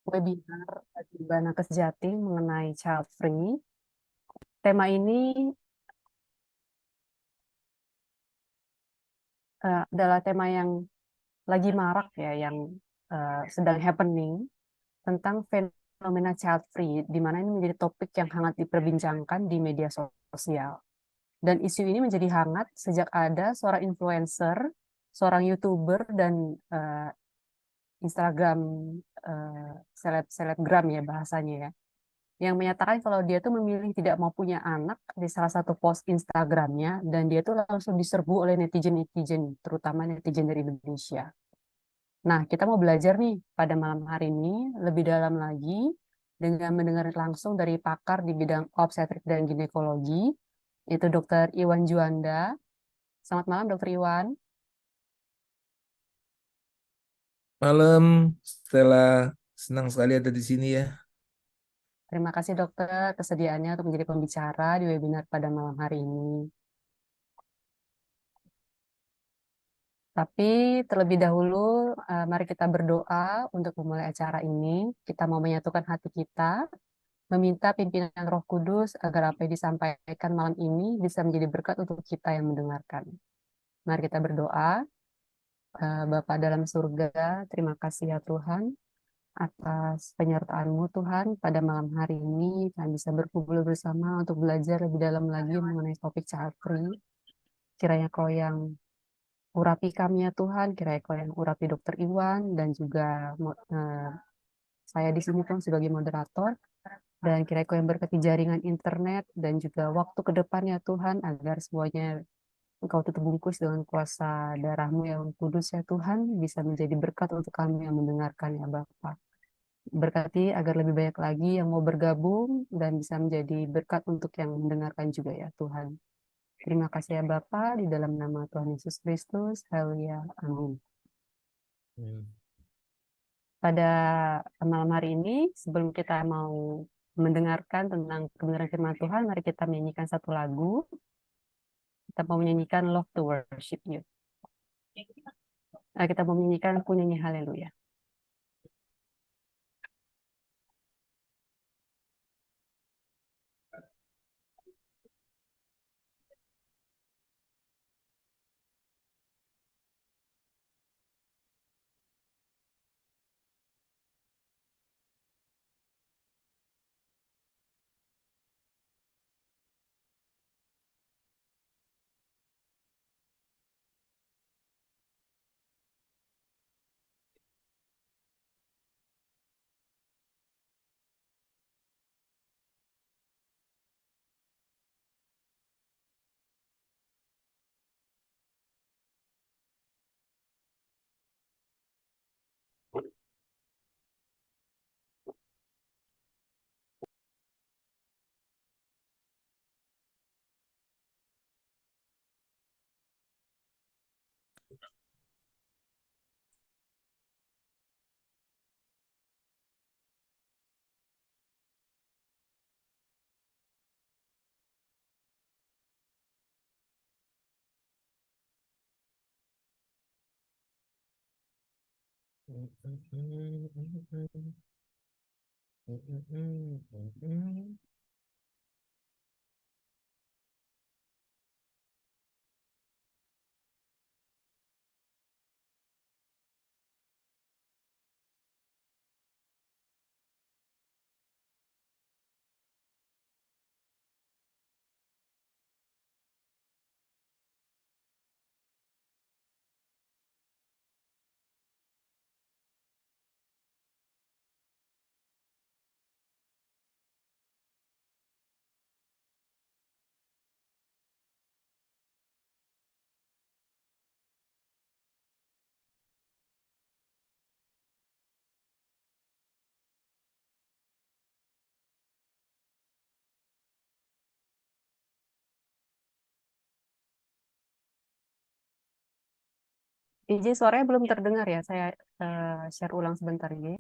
webinar di Bana Kesejati mengenai child free. Tema ini adalah tema yang lagi marak ya, yang sedang happening tentang fenomena child free, di mana ini menjadi topik yang hangat diperbincangkan di media sosial. Dan isu ini menjadi hangat sejak ada seorang influencer, seorang YouTuber, dan Instagram selebgram ya bahasanya ya, yang menyatakan kalau dia tuh memilih tidak mau punya anak di salah satu post Instagramnya, dan dia tuh langsung diserbu oleh netizen-netizen, terutama netizen dari Indonesia. Nah, kita mau belajar nih pada malam hari ini lebih dalam lagi dengan mendengar langsung dari pakar di bidang obstetrik dan ginekologi, itu Dr. Iwan Juanda. Selamat malam, Dr. Iwan. Malam, Stella, senang sekali ada di sini ya. Terima kasih dokter kesediaannya untuk menjadi pembicara di webinar pada malam hari ini. Tapi terlebih dahulu, mari kita berdoa untuk memulai acara ini. Kita mau menyatukan hati kita, meminta pimpinan Roh Kudus agar apa yang disampaikan malam ini bisa menjadi berkat untuk kita yang mendengarkan. Mari kita berdoa. Bapa dalam surga, terima kasih ya Tuhan atas penyertaan-Mu Tuhan. Pada malam hari ini kami bisa berkumpul bersama untuk belajar lebih dalam lagi mengenai topik child free. Kiranya Kau yang urapi kami ya Tuhan, kiranya Kau yang urapi Dokter Iwan dan juga saya di sini Tuhan sebagai moderator, dan kiranya Kau yang berkati jaringan internet dan juga waktu ke depannya Tuhan, agar semuanya Engkau tutup bungkus dengan kuasa darah-Mu yang kudus ya Tuhan, bisa menjadi berkat untuk kami yang mendengarkan ya Bapa. Berkati agar lebih banyak lagi yang mau bergabung dan bisa menjadi berkat untuk yang mendengarkan juga ya Tuhan. Terima kasih ya Bapa, di dalam nama Tuhan Yesus Kristus. Haleluya. Amin. Hmm. Pada malam hari ini, sebelum kita mau mendengarkan tentang kebenaran firman Tuhan, mari kita menyanyikan satu lagu. Kita mau menyanyikan Love to Worship You. Kita mau menyanyikan Ku Nyanyi Haleluya. Iji suaranya belum terdengar ya, saya share ulang sebentar ya.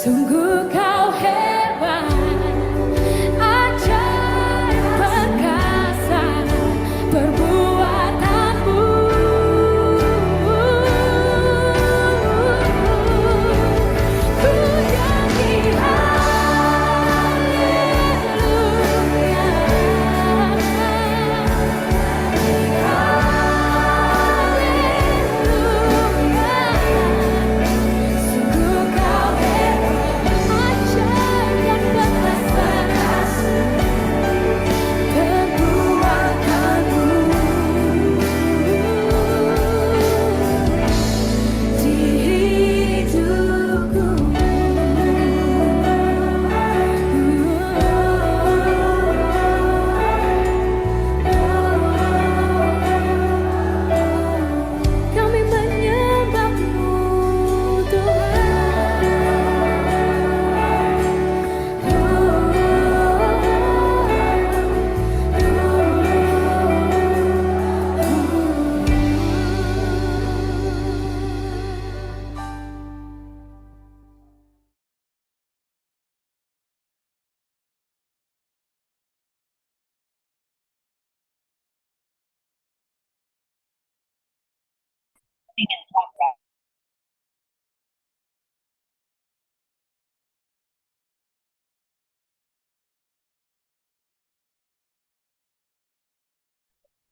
Sungguh kau hebat, ajaib perkasa perbuatanmu. Ku nyanyi haleluya. Sungguh kau hebat, ajaib perkasa perbuatanmu di hidupku. Kami menyembahmu,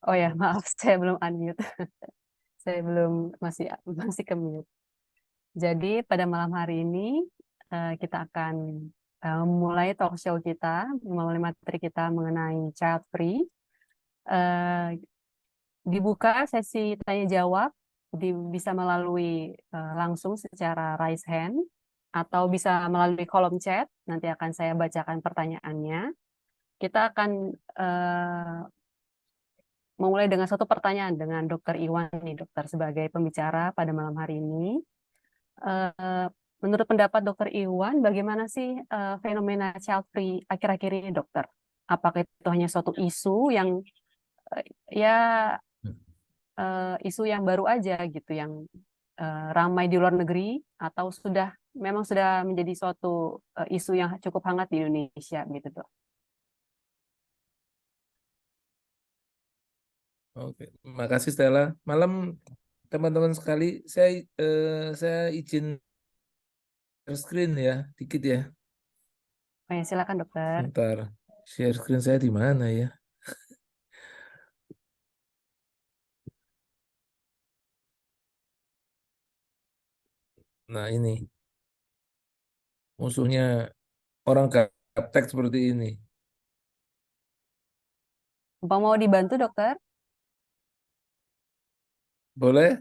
Oh ya, maaf, saya belum unmute. Saya belum masih masih ke mute. Jadi pada malam hari ini kita akan memulai talk show kita, memulai materi kita mengenai child free. Eh, Dibuka sesi tanya jawab, bisa melalui langsung secara raise hand atau bisa melalui kolom chat. Nanti akan saya bacakan pertanyaannya. Kita akan memulai dengan satu pertanyaan dengan Dokter Iwan nih, dokter sebagai pembicara pada malam hari ini. Eh, Menurut pendapat Dokter Iwan, bagaimana sih fenomena child free akhir-akhir ini, dokter? Apakah itu hanya suatu isu yang eh, ya isu yang baru aja gitu, yang ramai di luar negeri, atau memang sudah menjadi suatu isu yang cukup hangat di Indonesia gitu, dok? Oke, makasih Stella. Malam teman-teman sekali, saya izin share screen ya, dikit ya. Oh ya, silakan dokter. Sebentar. Share screen saya di mana ya? Nah, ini musuhnya orang gaptek seperti ini. Apa mau dibantu, dokter? Boleh?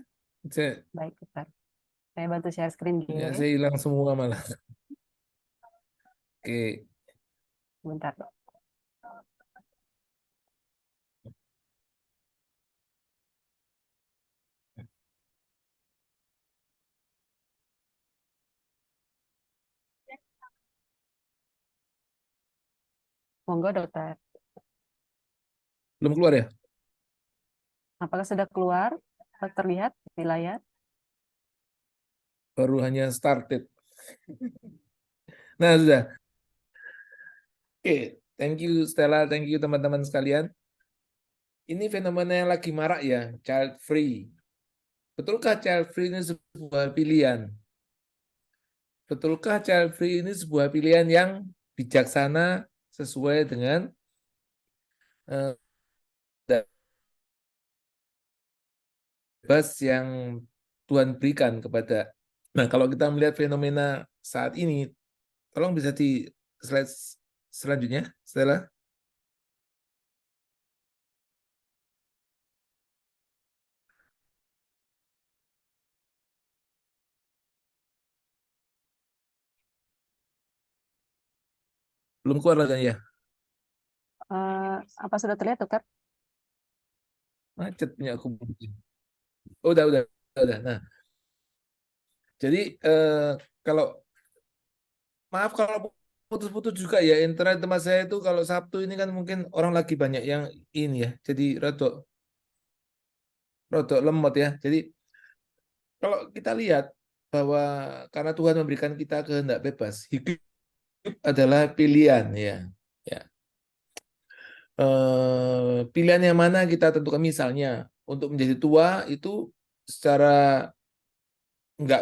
Saya, Baik, dokter. Saya bantu share screen dulu ya, ya. saya hilang semua malah. Oke, Bentar, dok. Monggo, dokter. belum keluar ya? Apakah sudah keluar? Terlihat di layar? Baru hanya started. Nah, sudah. Oke, thank you Stella, thank you teman-teman sekalian. Ini fenomena yang lagi marak ya, child free. Betulkah child free ini sebuah pilihan? Betulkah child free ini sebuah pilihan yang bijaksana sesuai dengan eh, bebas yang Tuhan berikan kepada. Nah, kalau kita melihat fenomena saat ini, tolong bisa di slide selanjutnya, Stella. Belum keluar lagi ya? Apa sudah terlihat, dokter? Macet punya aku. Oh, udah. Nah, jadi kalau maaf kalau putus-putus juga ya internet tempat saya itu kalau Sabtu ini kan mungkin orang lagi banyak yang ini ya. Jadi rodok lemot ya. Jadi kalau kita lihat bahwa karena Tuhan memberikan kita kehendak bebas, hidup adalah pilihan ya. Ya. Pilihan yang mana kita tentukan, misalnya untuk menjadi tua itu secara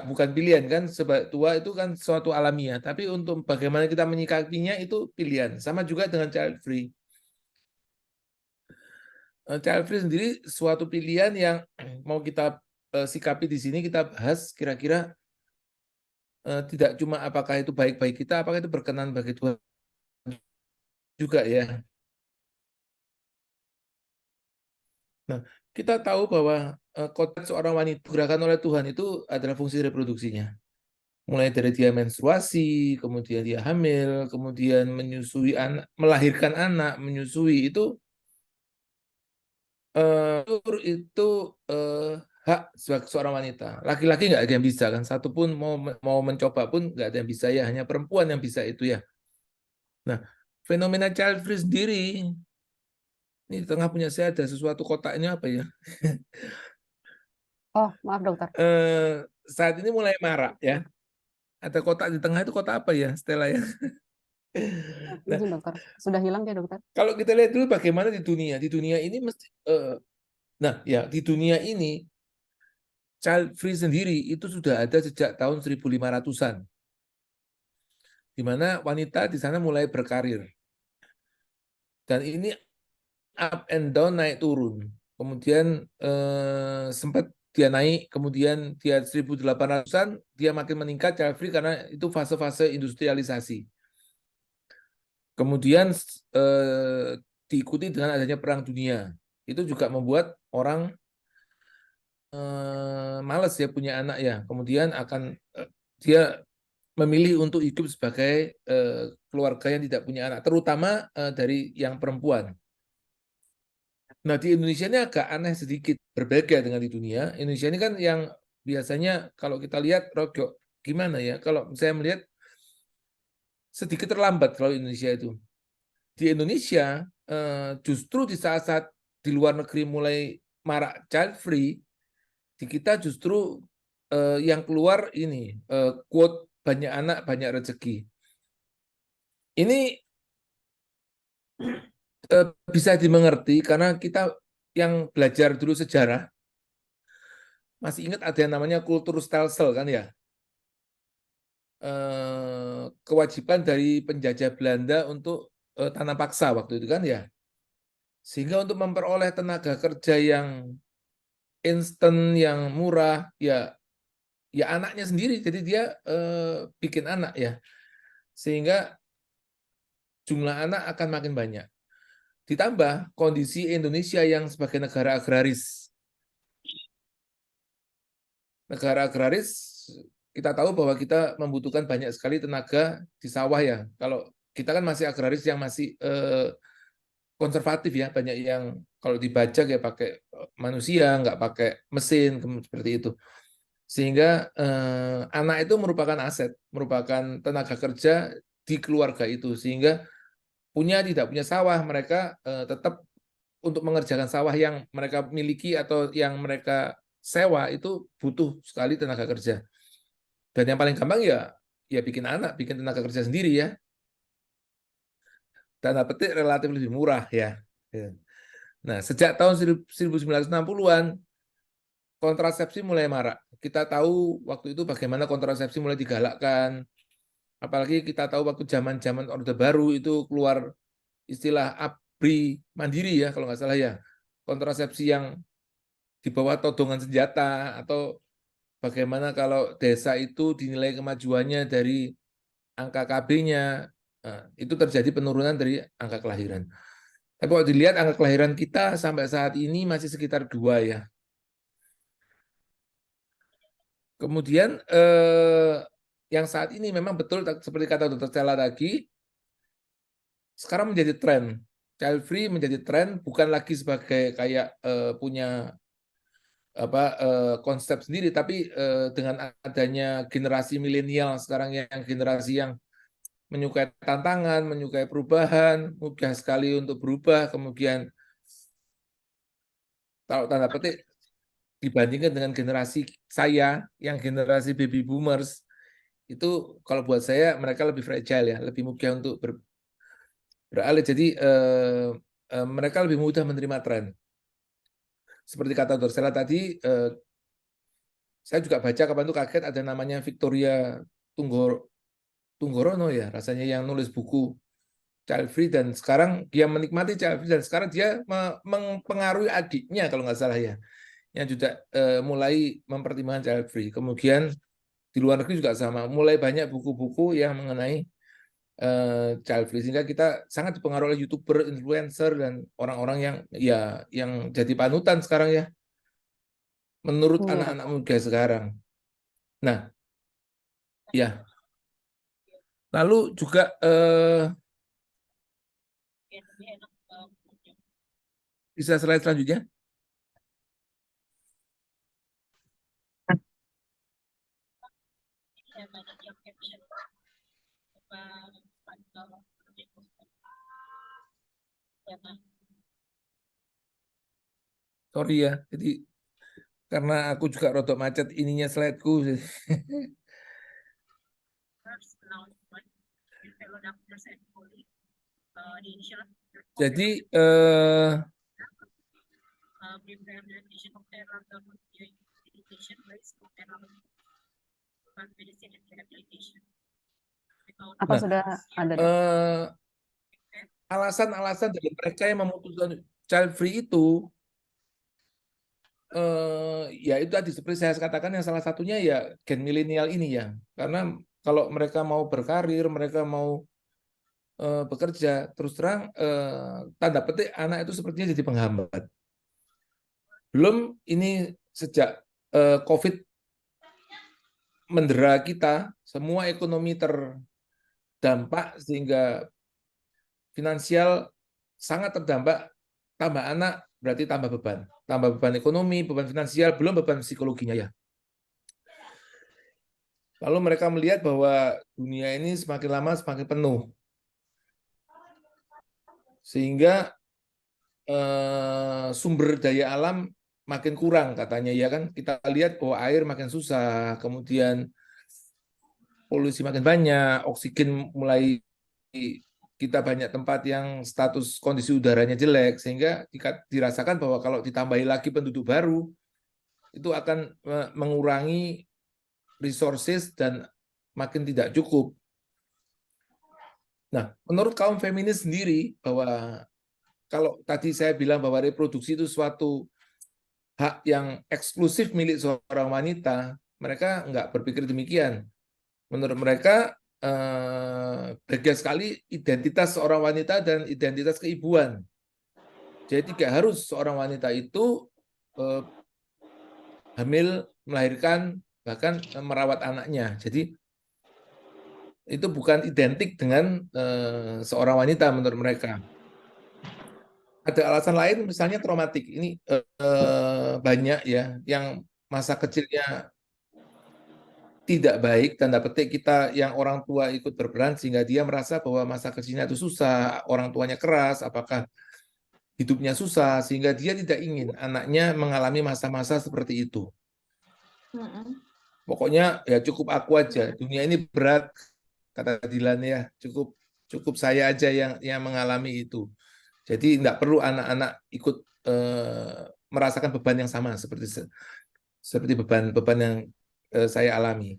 bukan pilihan kan, sebab tua itu kan suatu alamiah, tapi untuk bagaimana kita menyikapinya itu pilihan. Sama juga dengan child free. Child free sendiri suatu pilihan yang mau kita sikapi di sini, kita bahas kira-kira tidak cuma apakah itu baik bagi kita, apakah itu berkenan bagi Tuhan juga ya. Nah, kita tahu bahwa kodrat seorang wanita gerakan oleh Tuhan itu adalah fungsi reproduksinya. Mulai dari dia menstruasi, kemudian dia hamil, kemudian menyusui anak, melahirkan anak, menyusui itu hak sebagai seorang wanita. Laki-laki nggak ada yang bisa kan, satu pun mau mencoba pun nggak ada yang bisa ya, hanya perempuan yang bisa itu ya. Nah, fenomena child free sendiri, ini di tengah punya saya ada sesuatu kotaknya apa ya? Oh, maaf dokter. Saat ini mulai marak ya. Ada kotak di tengah itu kotak apa ya, Stella ya? Nah, Izin dokter. Sudah hilang ya dokter? kalau kita lihat dulu bagaimana di dunia. Di dunia ini mesti nah ya, di dunia ini child free sendiri itu sudah ada sejak tahun 1500-an. Di mana wanita di sana mulai berkarir. Dan ini up and down, naik turun. Kemudian sempat dia naik, kemudian dia 1800-an dia makin meningkat child free karena itu fase-fase industrialisasi. Kemudian diikuti dengan adanya perang dunia. Itu juga membuat orang males ya punya anak ya. Kemudian akan dia memilih untuk hidup sebagai keluarga yang tidak punya anak, terutama dari yang perempuan. Nah, di Indonesia ini agak aneh sedikit, berbeda dengan di dunia. Indonesia ini kan yang biasanya kalau kita lihat rogok gimana ya? Kalau saya melihat sedikit terlambat kalau Indonesia itu. Di Indonesia justru di saat-saat di luar negeri mulai marak child free, di kita justru yang keluar ini quote banyak anak banyak rezeki. Ini bisa dimengerti karena kita yang belajar dulu sejarah masih ingat ada yang namanya kultur stelsel kan ya. Kewajiban dari penjajah Belanda untuk tanam paksa waktu itu kan ya. Sehingga untuk memperoleh tenaga kerja yang instan, yang murah, ya anaknya sendiri. Jadi dia bikin anak ya. Sehingga jumlah anak akan makin banyak. Ditambah kondisi Indonesia yang sebagai negara agraris. Negara agraris, kita tahu bahwa kita membutuhkan banyak sekali tenaga di sawah ya. Kalau kita kan masih agraris yang masih konservatif ya, banyak yang kalau dibajak ya pakai manusia, nggak pakai mesin, seperti itu. Sehingga anak itu merupakan aset, merupakan tenaga kerja di keluarga itu. Sehingga tidak punya sawah, mereka tetap untuk mengerjakan sawah yang mereka miliki atau yang mereka sewa itu butuh sekali tenaga kerja. Dan yang paling gampang ya bikin anak, bikin tenaga kerja sendiri ya. Tanda petik relatif lebih murah ya. Nah, sejak tahun 1960-an kontrasepsi mulai marak. Kita tahu waktu itu bagaimana kontrasepsi mulai digalakkan. Apalagi kita tahu waktu zaman-zaman Orde Baru itu keluar istilah ABRI mandiri ya kalau nggak salah ya. Kontrasepsi yang di bawah todongan senjata, atau bagaimana kalau desa itu dinilai kemajuannya dari angka KB-nya, itu terjadi penurunan dari angka kelahiran. Tapi kalau dilihat angka kelahiran kita sampai saat ini masih sekitar 2 ya. Kemudian yang saat ini memang betul seperti kata Dr. Stella tadi, sekarang menjadi tren. Child free menjadi tren, bukan lagi sebagai kayak punya konsep sendiri, tapi dengan adanya generasi milenial sekarang yang generasi yang menyukai tantangan, menyukai perubahan, mudah sekali untuk berubah, kemudian kalau tanda petik dibandingkan dengan generasi saya yang generasi baby boomers itu kalau buat saya mereka lebih fragile ya, lebih mudah untuk beralih. Jadi mereka lebih mudah menerima tren. Seperti kata Dr. Stella tadi, saya juga baca kapan itu kaget ada namanya Victoria Tunggorono ya, rasanya yang nulis buku child free dan sekarang dia menikmati child free dan sekarang dia mempengaruhi adiknya kalau nggak salah ya, yang juga mulai mempertimbangkan child free. Kemudian di luar negeri juga sama, mulai banyak buku-buku yang mengenai child free sehingga kita sangat dipengaruhi oleh YouTuber, influencer dan orang-orang yang jadi panutan sekarang ya menurut Iya. anak-anak muda sekarang. Nah, ya. Lalu juga bisa slide selanjutnya. Sorry ya, jadi karena aku juga rodok macet ininya slideku. Jadi Apa Nah, sudah ada, Dok? alasan-alasan dari mereka yang memutuskan child free itu ya itu tadi seperti saya katakan yang salah satunya ya gen milenial ini ya. Karena kalau mereka mau berkarir, mereka mau bekerja, terus terang tanda petik anak itu sepertinya jadi penghambat. Belum ini sejak COVID mendera kita, semua ekonomi terdampak sehingga finansial sangat terdampak, tambah anak berarti tambah beban ekonomi, beban finansial, belum beban psikologinya ya. Lalu mereka melihat bahwa dunia ini semakin lama semakin penuh, sehingga sumber daya alam makin kurang katanya ya kan. Kita lihat bahwa air makin susah, kemudian polusi makin banyak, oksigen mulai kita banyak tempat yang status kondisi udaranya jelek, sehingga dirasakan bahwa kalau ditambahi lagi penduduk baru, itu akan mengurangi resources dan makin tidak cukup. Nah, menurut kaum feminis sendiri, bahwa kalau tadi saya bilang bahwa reproduksi itu suatu hak yang eksklusif milik seorang wanita, mereka nggak berpikir demikian. Menurut mereka, bagian sekali identitas seorang wanita dan identitas keibuan. Jadi tidak harus seorang wanita itu hamil, melahirkan, bahkan merawat anaknya. Jadi itu bukan identik dengan seorang wanita menurut mereka. Ada alasan lain, misalnya traumatik. Ini banyak ya yang masa kecilnya tidak baik, tanda petik kita yang orang tua ikut berperan sehingga dia merasa bahwa masa kecilnya itu susah, orang tuanya keras, apakah hidupnya susah, sehingga dia tidak ingin anaknya mengalami masa-masa seperti itu. Pokoknya ya cukup aku aja, dunia ini berat, kata Dilan ya, cukup saya aja yang mengalami itu. Jadi tidak perlu anak-anak ikut merasakan beban yang sama seperti beban yang saya alami.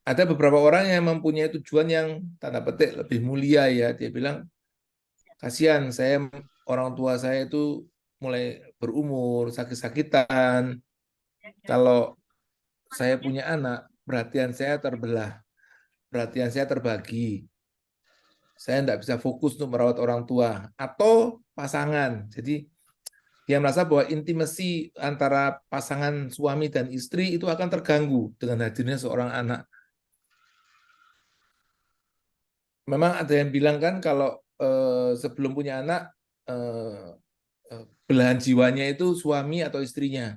Ada beberapa orang yang mempunyai tujuan yang tanda petik lebih mulia ya. Dia bilang, kasihan orang tua saya itu mulai berumur, sakit-sakitan. Kalau saya punya anak, perhatian saya terbelah, perhatian saya terbagi. Saya tidak bisa fokus untuk merawat orang tua atau pasangan. Jadi dia merasa bahwa intimasi antara pasangan suami dan istri itu akan terganggu dengan hadirnya seorang anak. Memang ada yang bilang kan kalau sebelum punya anak belahan jiwanya itu suami atau istrinya.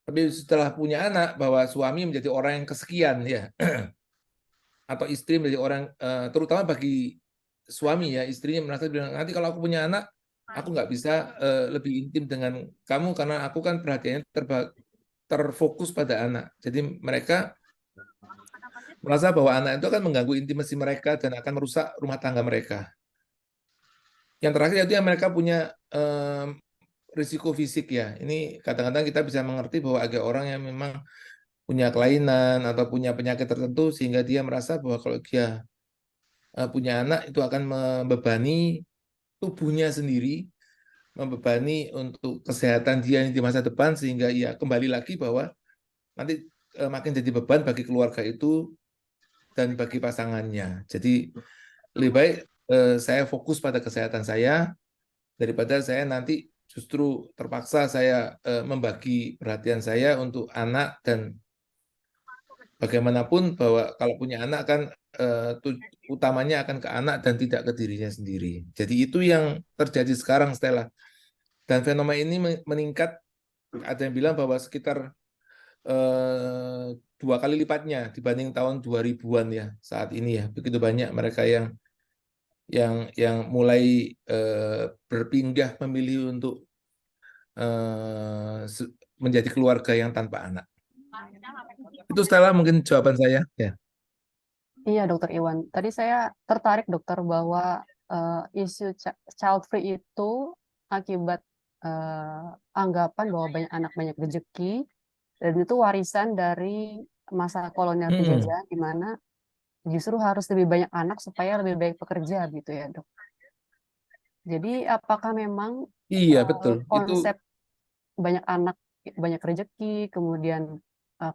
Tapi setelah punya anak bahwa suami menjadi orang yang kesekian ya, atau istri menjadi orang terutama bagi suami ya, istrinya merasa bilang nanti kalau aku punya anak aku nggak bisa lebih intim dengan kamu karena aku kan perhatiannya terfokus pada anak. Jadi mereka merasa bahwa anak itu akan mengganggu intimasi mereka dan akan merusak rumah tangga mereka. Yang terakhir itu yang mereka punya risiko fisik ya. Ini kadang-kadang kita bisa mengerti bahwa ada orang yang memang punya kelainan atau punya penyakit tertentu sehingga dia merasa bahwa kalau dia punya anak itu akan membebani tubuhnya sendiri, membebani untuk kesehatan dia di masa depan sehingga ia kembali lagi bahwa nanti makin jadi beban bagi keluarga itu dan bagi pasangannya. Jadi lebih baik saya fokus pada kesehatan saya daripada saya nanti justru terpaksa saya membagi perhatian saya untuk anak dan bagaimanapun bahwa kalau punya anak kan utamanya akan ke anak dan tidak ke dirinya sendiri. Jadi itu yang terjadi sekarang Stella. Dan fenomena ini meningkat, ada yang bilang bahwa sekitar 2 kali lipatnya dibanding tahun 2000-an ya saat ini ya. Begitu banyak mereka yang mulai berpindah memilih untuk menjadi keluarga yang tanpa anak. Itu Stella mungkin jawaban saya ya. Iya, Dokter Iwan. Tadi saya tertarik, Dokter, bahwa isu child free itu akibat anggapan bahwa banyak anak banyak rezeki, dan itu warisan dari masa kolonial penjajahan, di mana justru harus lebih banyak anak supaya lebih baik pekerja, gitu ya, Dok. Jadi, apakah memang Iya betul. Itu konsep banyak anak, banyak rezeki, kemudian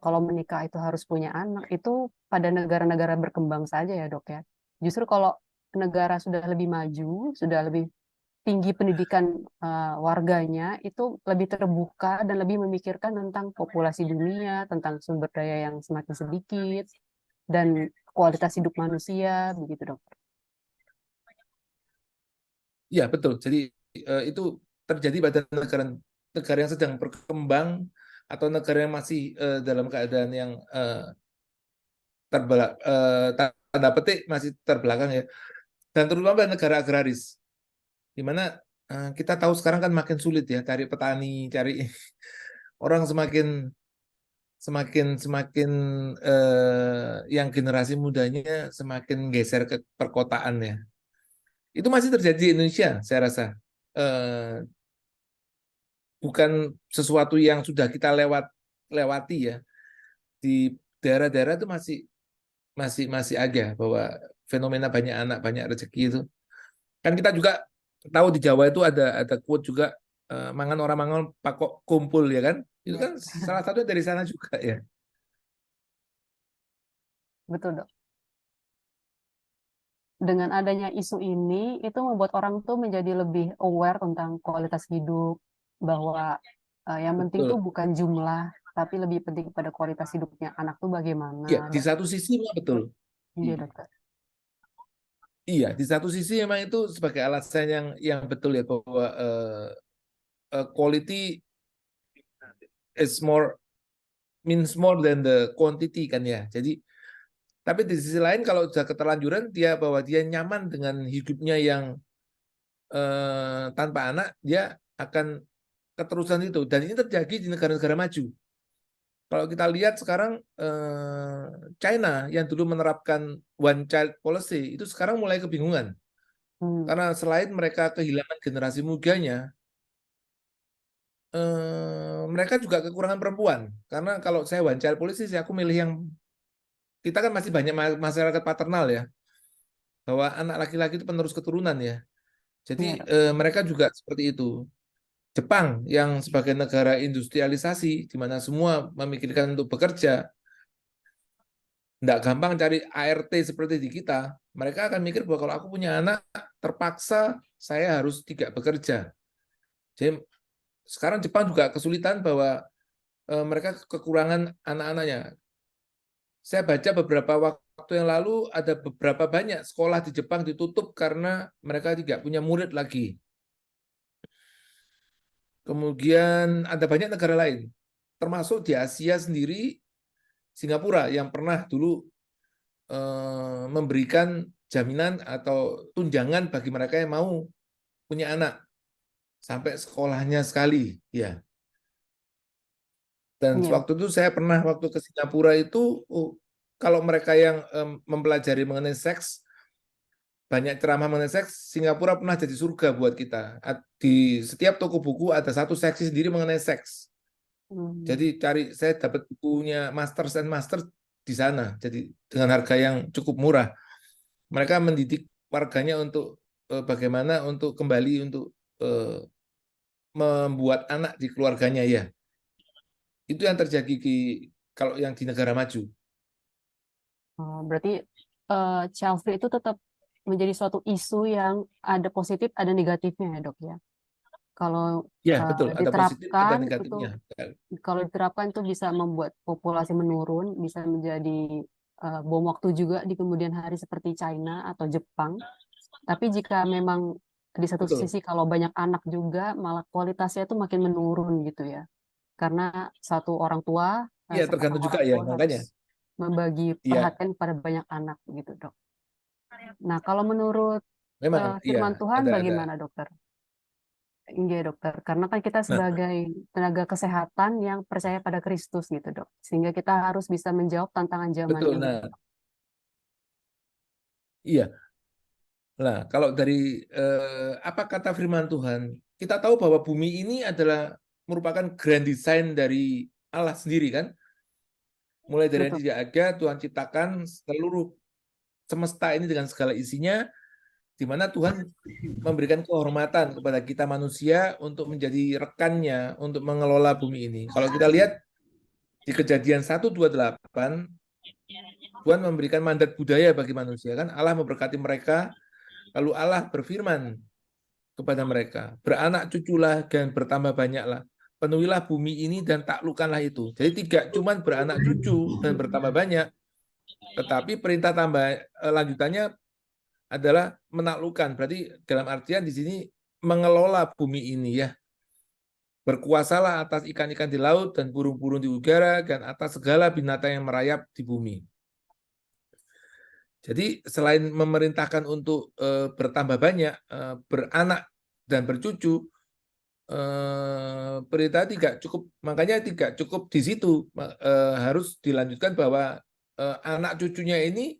kalau menikah itu harus punya anak, itu pada negara-negara berkembang saja ya, Dok ya. Justru kalau negara sudah lebih maju, sudah lebih tinggi pendidikan warganya, itu lebih terbuka dan lebih memikirkan tentang populasi dunia, tentang sumber daya yang semakin sedikit, dan kualitas hidup manusia, begitu, Dok. ya betul. Jadi itu terjadi pada negara yang sedang berkembang atau negara yang masih dalam keadaan yang tanda petik masih terbelakang ya. Dan terutama pada negara agraris, di mana kita tahu sekarang kan makin sulit ya cari petani, cari orang semakin semakin semakin yang generasi mudanya semakin geser ke perkotaan ya. Itu masih terjadi di Indonesia, saya rasa. Bukan sesuatu yang sudah kita lewati ya. Di daerah-daerah itu masih ada bahwa fenomena banyak anak banyak rezeki itu. Kan kita juga tahu di Jawa itu ada quote juga mangan orang mangan pakok kumpul ya kan? Itu kan salah satunya dari sana juga ya. Betul, Dok. Dengan adanya isu ini, itu membuat orang tuh menjadi lebih aware tentang kualitas hidup, bahwa yang penting tuh Betul. bukan jumlah, tapi lebih penting pada kualitas hidupnya anak tuh bagaimana. Iya, di Dan satu sisi memang betul. iya, Dokter. Iya, di satu sisi memang itu sebagai alasan yang betul ya bahwa quality is means more than the quantity kan ya. Jadi tapi di sisi lain kalau sudah keterlanjuran dia bahwa dia nyaman dengan hidupnya yang tanpa anak, dia akan keterusan itu. Dan ini terjadi di negara-negara maju. Kalau kita lihat sekarang China yang dulu menerapkan one child policy itu sekarang mulai kebingungan. Karena selain mereka kehilangan generasi mudanya, mereka juga kekurangan perempuan. Karena kalau saya one child policy, aku milih yang kita kan masih banyak masyarakat paternal ya, bahwa anak laki-laki itu penerus keturunan ya. Jadi mereka juga seperti itu. Jepang yang sebagai negara industrialisasi, di mana semua memikirkan untuk bekerja, tidak gampang cari ART seperti di kita. Mereka akan mikir bahwa kalau aku punya anak, terpaksa saya harus tidak bekerja. Jadi sekarang Jepang juga kesulitan bahwa mereka kekurangan anak-anaknya. Saya baca beberapa waktu yang lalu ada beberapa banyak sekolah di Jepang ditutup karena mereka tidak punya murid lagi. Kemudian ada banyak negara lain, termasuk di Asia sendiri, Singapura yang pernah dulu memberikan jaminan atau tunjangan bagi mereka yang mau punya anak. sampai sekolahnya sekali, ya. Dan Iya. waktu itu saya pernah waktu ke Singapura itu, kalau mereka yang mempelajari mengenai seks, banyak ceramah mengenai seks, Singapura pernah jadi surga buat kita. Di setiap toko buku ada satu seksi sendiri mengenai seks. Jadi saya dapat bukunya Masters and Masters di sana. Jadi dengan harga yang cukup murah. Mereka mendidik warganya untuk bagaimana untuk kembali untuk membuat anak di keluarganya, ya. Itu yang terjadi kalau yang di negara maju. Berarti child free itu tetap menjadi suatu isu yang ada positif, ada negatifnya ya dok ya. Kalau Ya, betul. Ada positif, ada diterapkan itu, negatifnya. kalau diterapkan itu bisa membuat populasi menurun, bisa menjadi bom waktu juga di kemudian hari seperti China atau Jepang. Tapi jika memang di satu Betul. sisi kalau banyak anak juga, malah kualitasnya itu makin menurun gitu ya. Karena satu orang tua, Iya, seorang tergantung juga orang ya, tua makanya. harus membagi Iya, perhatian kepada banyak anak gitu dok. Nah kalau menurut memang firman iya, Tuhan ada. bagaimana dokter? Iya dokter, karena kan kita Nah, sebagai tenaga kesehatan yang percaya pada Kristus gitu dok, sehingga kita harus bisa menjawab tantangan zaman betul. ini. Nah, iya. Nah, kalau dari apa kata firman Tuhan, kita tahu bahwa bumi ini adalah merupakan grand design dari Allah sendiri, kan? Mulai dari yang Betul. tidak ada, Tuhan ciptakan seluruh semesta ini dengan segala isinya, di mana Tuhan memberikan kehormatan kepada kita manusia untuk menjadi rekannya untuk mengelola bumi ini. Kalau kita lihat di Kejadian 1:28, Tuhan memberikan mandat budaya bagi manusia, kan? Allah memberkati mereka, lalu Allah berfirman kepada mereka, beranak cuculah dan bertambah banyaklah, penuhilah bumi ini dan taklukkanlah itu. Jadi tidak cuma beranak cucu dan bertambah banyak, tetapi perintah lanjutannya adalah menaklukkan. Berarti dalam artian di sini mengelola bumi ini, ya. Berkuasalah atas ikan-ikan di laut dan burung-burung di udara dan atas segala binatang yang merayap di bumi. Jadi selain memerintahkan untuk bertambah banyak, beranak dan bercucu, perintah tidak cukup, makanya tidak cukup di situ, harus dilanjutkan bahwa anak cucunya ini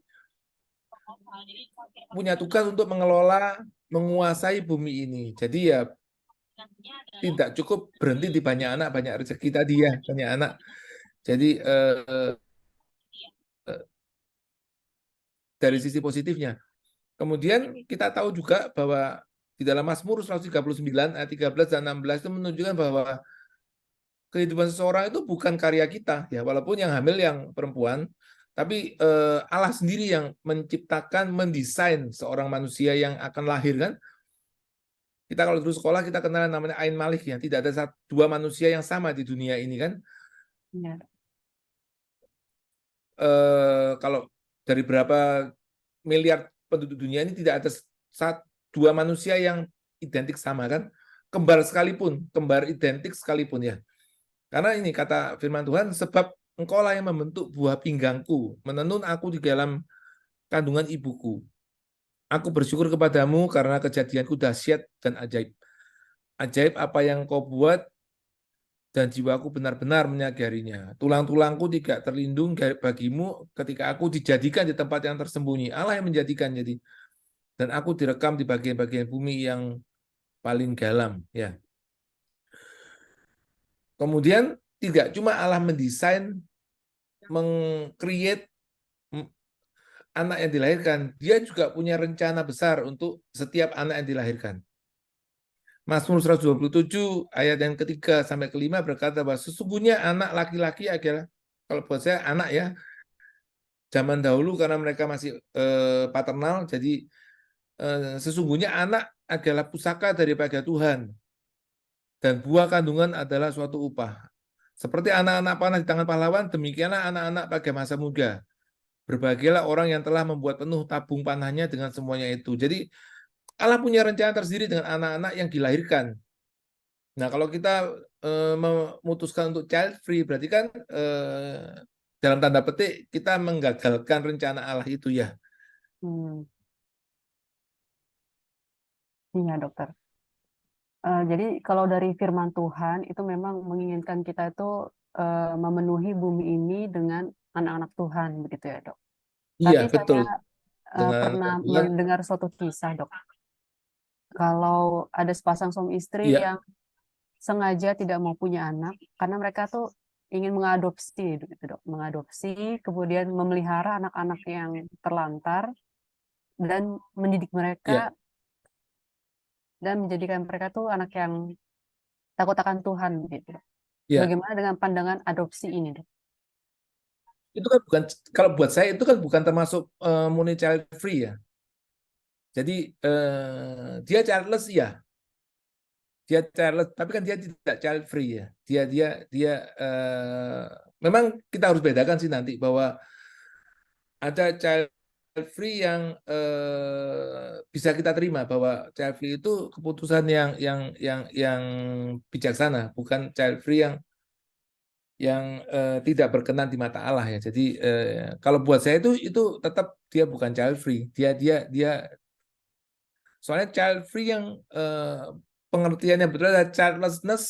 punya tugas untuk mengelola, menguasai bumi ini. Jadi ya tidak cukup berhenti di banyak anak, banyak rezeki tadi, ya, banyak anak. Jadi dari sisi positifnya. Kemudian kita tahu juga bahwa di dalam Mazmur 139 ayat 13 dan 16 itu menunjukkan bahwa kehidupan seseorang itu bukan karya kita, ya, walaupun yang hamil yang perempuan, tapi Allah sendiri yang menciptakan, mendesain seorang manusia yang akan lahir, kan? Kita kalau dulu sekolah kita kenal namanya Ain Malik, ya, tidak ada dua manusia yang sama di dunia ini, kan? Ya. Kalau dari berapa miliar penduduk dunia ini tidak ada dua manusia yang identik sama, kan? Kembar sekalipun, kembar identik sekalipun, ya. Karena ini kata firman Tuhan, sebab engkaulah yang membentuk buah pinggangku, menenun aku di dalam kandungan ibuku. Aku bersyukur kepadamu karena kejadianku dahsyat dan ajaib. Ajaib apa yang kau buat, dan jiwaku benar-benar menyadarinya. Tulang-tulangku tidak terlindung bagimu ketika aku dijadikan di tempat yang tersembunyi. Allah yang menjadikan, jadi. Dan aku direkam di bagian-bagian bumi yang paling dalam, ya. Kemudian tidak cuma Allah mendesain, meng-create anak yang dilahirkan, dia juga punya rencana besar untuk setiap anak yang dilahirkan. Mazmur 127 ayat yang ketiga sampai kelima berkata bahwa sesungguhnya anak laki-laki adalah, kalau buat saya anak, ya, zaman dahulu karena mereka masih paternal, jadi sesungguhnya anak adalah pusaka daripada Tuhan dan buah kandungan adalah suatu upah. Seperti anak-anak panah di tangan pahlawan, demikianlah anak-anak pada masa muda. Berbahagialah orang yang telah membuat penuh tabung panahnya dengan semuanya itu. Jadi Allah punya rencana tersendiri dengan anak-anak yang dilahirkan. Nah, kalau kita memutuskan untuk child free, berarti kan dalam tanda petik kita menggagalkan rencana Allah itu, ya. Iya dokter. Jadi kalau dari firman Tuhan itu memang menginginkan kita itu memenuhi bumi ini dengan anak-anak Tuhan, begitu ya, Dok. Iya, Tapi saya betul. Dengan pernah Tuhan, mendengar suatu kisah, Dok. Kalau ada sepasang suami istri iya, yang sengaja tidak mau punya anak karena mereka tuh ingin mengadopsi, gitu, Dok. Mengadopsi, kemudian memelihara anak-anak yang terlantar dan mendidik mereka iya, dan menjadikan mereka tuh anak yang takut akan Tuhan, gitu. iya. Bagaimana dengan pandangan adopsi ini, Dok? Itu kan bukan, kalau buat saya itu kan bukan termasuk money child free ya. Jadi dia childless ya, dia childless, tapi kan dia tidak child free ya. Dia memang kita harus bedakan sih nanti bahwa ada child free yang bisa kita terima, bahwa child free itu keputusan yang bijaksana, bukan child free yang tidak berkenan di mata Allah ya. Jadi kalau buat saya itu tetap dia bukan child free. Dia soalnya child free yang pengertiannya betul adalah childlessness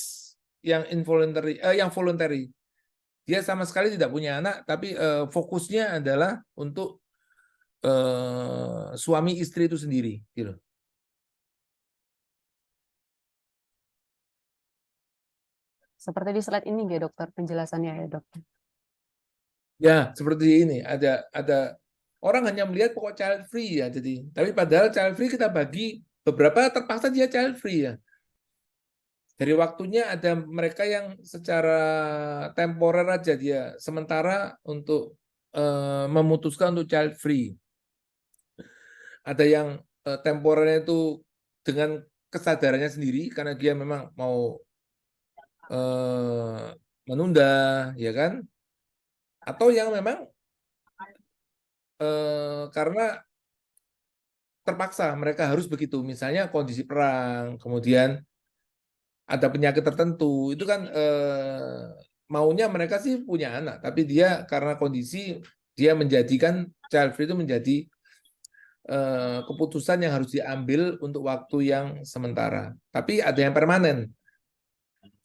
yang involuntary, yang voluntary. Dia sama sekali tidak punya anak, tapi fokusnya adalah untuk suami istri itu sendiri, gitu. Seperti di slide ini ya, Dokter, penjelasannya ya, Dokter. Ya, seperti ini. Ada orang hanya melihat pokok child free ya. Jadi, tapi padahal child free kita bagi beberapa terpaksa dia child free ya. Dari waktunya ada mereka yang secara temporer aja dia sementara untuk memutuskan untuk child free. Ada yang temporernya itu dengan kesadarannya sendiri karena dia memang mau menunda, ya kan? Atau yang memang karena terpaksa mereka harus begitu. Misalnya kondisi perang, kemudian ada penyakit tertentu, itu kan maunya mereka sih punya anak, tapi dia karena kondisi dia menjadikan child free itu menjadi keputusan yang harus diambil untuk waktu yang sementara. Tapi ada yang permanen.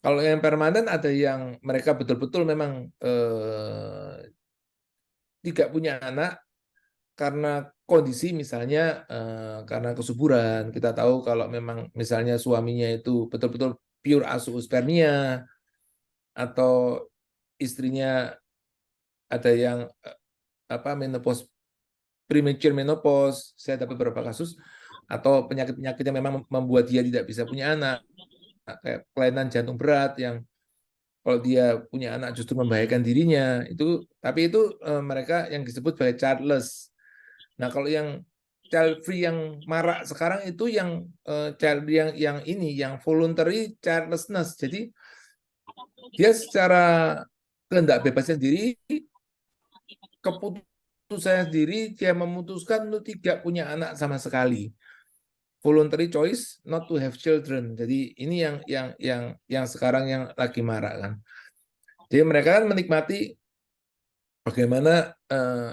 Kalau yang permanen ada yang mereka betul-betul memang tidak punya anak karena kondisi misalnya karena kesuburan. Kita tahu kalau memang misalnya suaminya itu betul-betul pure azoospermia atau istrinya ada yang menopause, premature menopause, saya dapat beberapa kasus, atau penyakit-penyakit yang memang membuat dia tidak bisa punya anak, kayak kelainan jantung berat yang kalau dia punya anak justru membahayakan dirinya itu, tapi itu mereka yang disebut sebagai childless. Nah, kalau yang child free yang marak sekarang itu yang child yang voluntary childlessness. Jadi dia secara kehendak bebasnya sendiri, keputusannya sendiri, dia memutuskan untuk tidak punya anak sama sekali. Voluntary choice not to have children. Jadi ini yang sekarang yang lagi marak kan. Jadi mereka kan menikmati bagaimana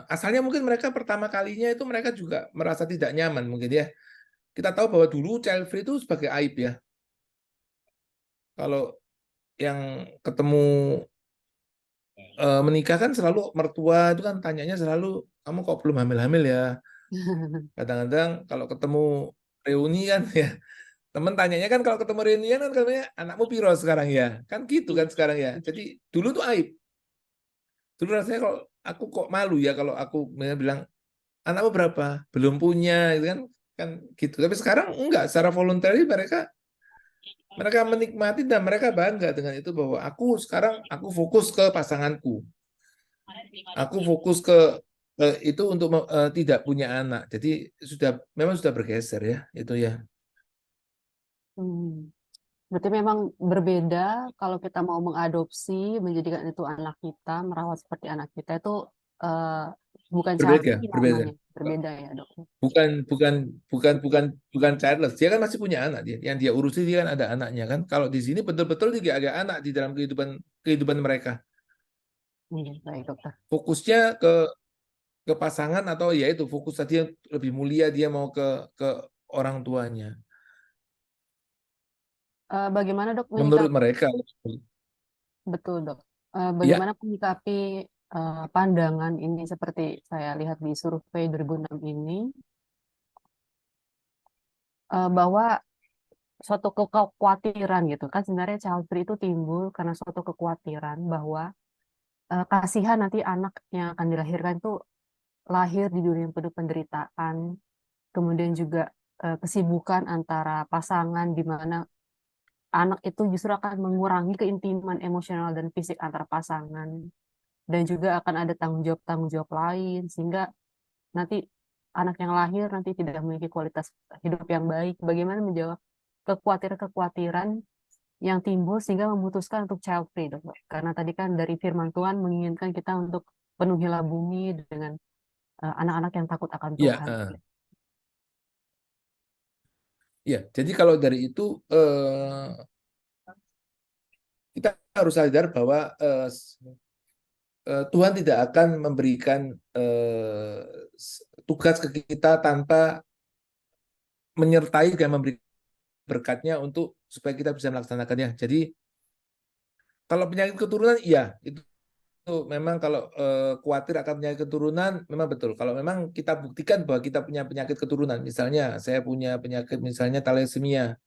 asalnya mungkin mereka pertama kalinya itu mereka juga merasa tidak nyaman mungkin ya. Kita tahu bahwa dulu child free itu sebagai aib ya. Kalau yang ketemu menikah kan selalu mertua itu kan tanyanya selalu, kamu kok belum hamil-hamil ya? Kadang-kadang kalau ketemu reuni kan ya, temen tanyanya kan kalau ketemu reunian kan katanya anakmu piro sekarang ya? Kan gitu kan sekarang ya. Jadi dulu tuh aib. Dulu rasanya kalau aku kok malu ya kalau aku bilang anakmu berapa? Belum punya gitu kan gitu. Tapi sekarang enggak, secara voluntary mereka menikmati dan mereka bangga dengan itu bahwa sekarang aku fokus ke pasanganku. Aku fokus ke itu untuk tidak punya anak. Jadi memang sudah bergeser ya itu ya. Hmm. Berarti memang berbeda kalau kita mau mengadopsi, menjadikan itu anak kita, merawat seperti anak kita itu eh, bukan child Berbeda, free berbeda. namanya. Berbeda ya, Dok. Bukan bukan bukan bukan bukan childless. Dia kan masih punya anak dia. Yang dia urusi dia kan ada anaknya kan. Kalau di sini betul-betul tidak ada anak di dalam kehidupan mereka. Iya, baik, Dokter. Fokusnya ke pasangan atau ya itu fokus tadi yang lebih mulia dia mau ke orang tuanya. Bagaimana dok menurut menyikapi, mereka. betul dok, Ya, bagaimana menyikapi pandangan ini seperti saya lihat di survei 2006 ini, bahwa suatu kekhawatiran gitu kan sebenarnya child free itu timbul karena suatu kekhawatiran bahwa kasihan nanti anak yang akan dilahirkan itu lahir di dunia yang penuh penderitaan, kemudian juga kesibukan antara pasangan di mana anak itu justru akan mengurangi keintiman emosional dan fisik antara pasangan, dan juga akan ada tanggung jawab lain sehingga nanti anak yang lahir nanti tidak memiliki kualitas hidup yang baik. Bagaimana menjawab kekhawatiran-kekhawatiran yang timbul sehingga memutuskan untuk child free, dok? Karena tadi kan dari firman Tuhan menginginkan kita untuk penuhilah bumi dengan anak-anak yang takut akan ya, Tuhan. ya. Jadi kalau dari itu kita harus sadar bahwa Tuhan tidak akan memberikan tugas ke kita tanpa menyertai dan memberi berkatnya untuk supaya kita bisa melaksanakannya. Jadi kalau penyakit keturunan, iya itu memang kalau khawatir akan penyakit keturunan, memang betul. Kalau memang kita buktikan bahwa kita punya penyakit keturunan, misalnya saya punya penyakit misalnya thalassemia,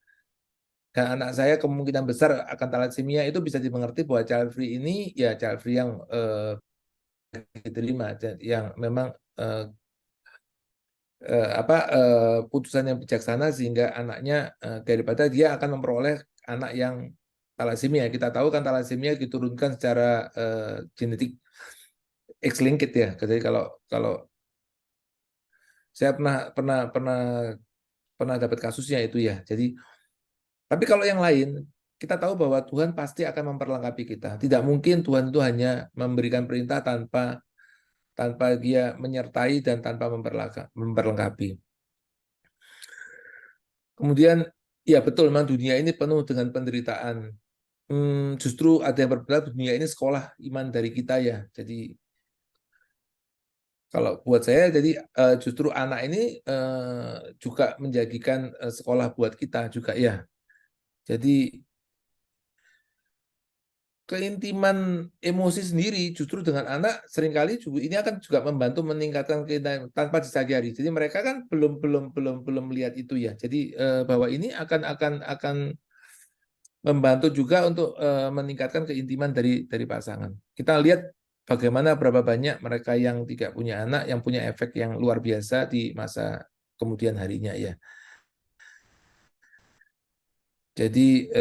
dan anak saya kemungkinan besar akan thalassemia, itu bisa dimengerti bahwa child free ini ya child free yang diterima, yang memang putusan yang bijaksana sehingga anaknya daripada dia akan memperoleh anak yang thalassemia. Kita tahu kan thalassemia diturunkan secara genetik X-linked ya. Jadi kalau kalau saya pernah dapat kasusnya itu ya. Jadi tapi kalau yang lain kita tahu bahwa Tuhan pasti akan memperlengkapi kita. Tidak mungkin Tuhan itu hanya memberikan perintah tanpa dia menyertai dan tanpa memperlengkapi. Kemudian, ya betul, memang dunia ini penuh dengan penderitaan. Justru ada yang berbeda, dunia ini sekolah iman dari kita ya. Jadi, kalau buat saya, jadi justru anak ini juga menjadikan sekolah buat kita juga ya. Jadi, keintiman emosi sendiri justru dengan anak seringkali juga ini akan juga membantu meningkatkan keintiman tanpa disadari. Jadi mereka kan belum melihat itu ya. Jadi bahwa ini akan membantu juga untuk meningkatkan keintiman dari pasangan. Kita lihat bagaimana berapa banyak mereka yang tidak punya anak yang punya efek yang luar biasa di masa kemudian harinya ya. Jadi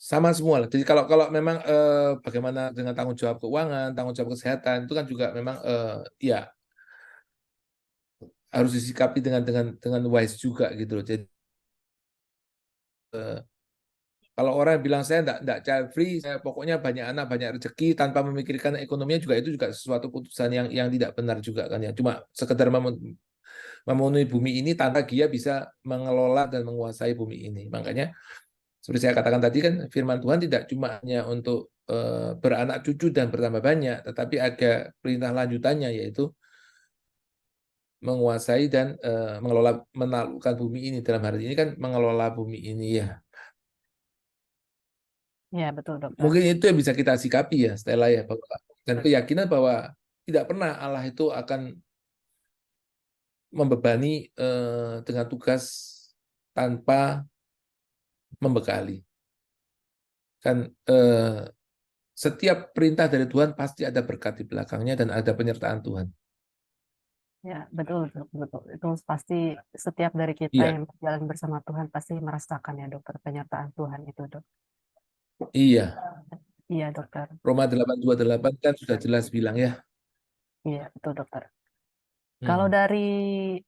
sama semua lah. Jadi kalau memang bagaimana dengan tanggung jawab keuangan, tanggung jawab kesehatan itu kan juga memang ya harus disikapi dengan wise juga gitu loh. Jadi kalau orang bilang saya enggak child free, saya pokoknya banyak anak, banyak rezeki tanpa memikirkan ekonominya juga itu juga sesuatu putusan yang tidak benar juga kan ya. Cuma sekedar memenuhi bumi ini tanpa dia bisa mengelola dan menguasai bumi ini. Makanya seperti saya katakan tadi kan firman Tuhan tidak cuma hanya untuk beranak cucu dan bertambah banyak, tetapi ada perintah lanjutannya yaitu menguasai dan mengelola menaklukkan bumi ini. Dalam hal ini kan mengelola bumi ini ya. Ya, betul dokter. Mungkin itu yang bisa kita sikapi ya, Stella ya, dan keyakinan bahwa tidak pernah Allah itu akan membebani dengan tugas tanpa membekali. Kan setiap perintah dari Tuhan pasti ada berkat di belakangnya dan ada penyertaan Tuhan. Ya, betul, betul. Itu pasti setiap dari kita Iya, yang berjalan bersama Tuhan pasti merasakan ya dokter penyertaan Tuhan itu dok. iya. Iya dokter. Roma 8:28 kan sudah jelas bilang ya. Iya betul dokter. Kalau Hmm. dari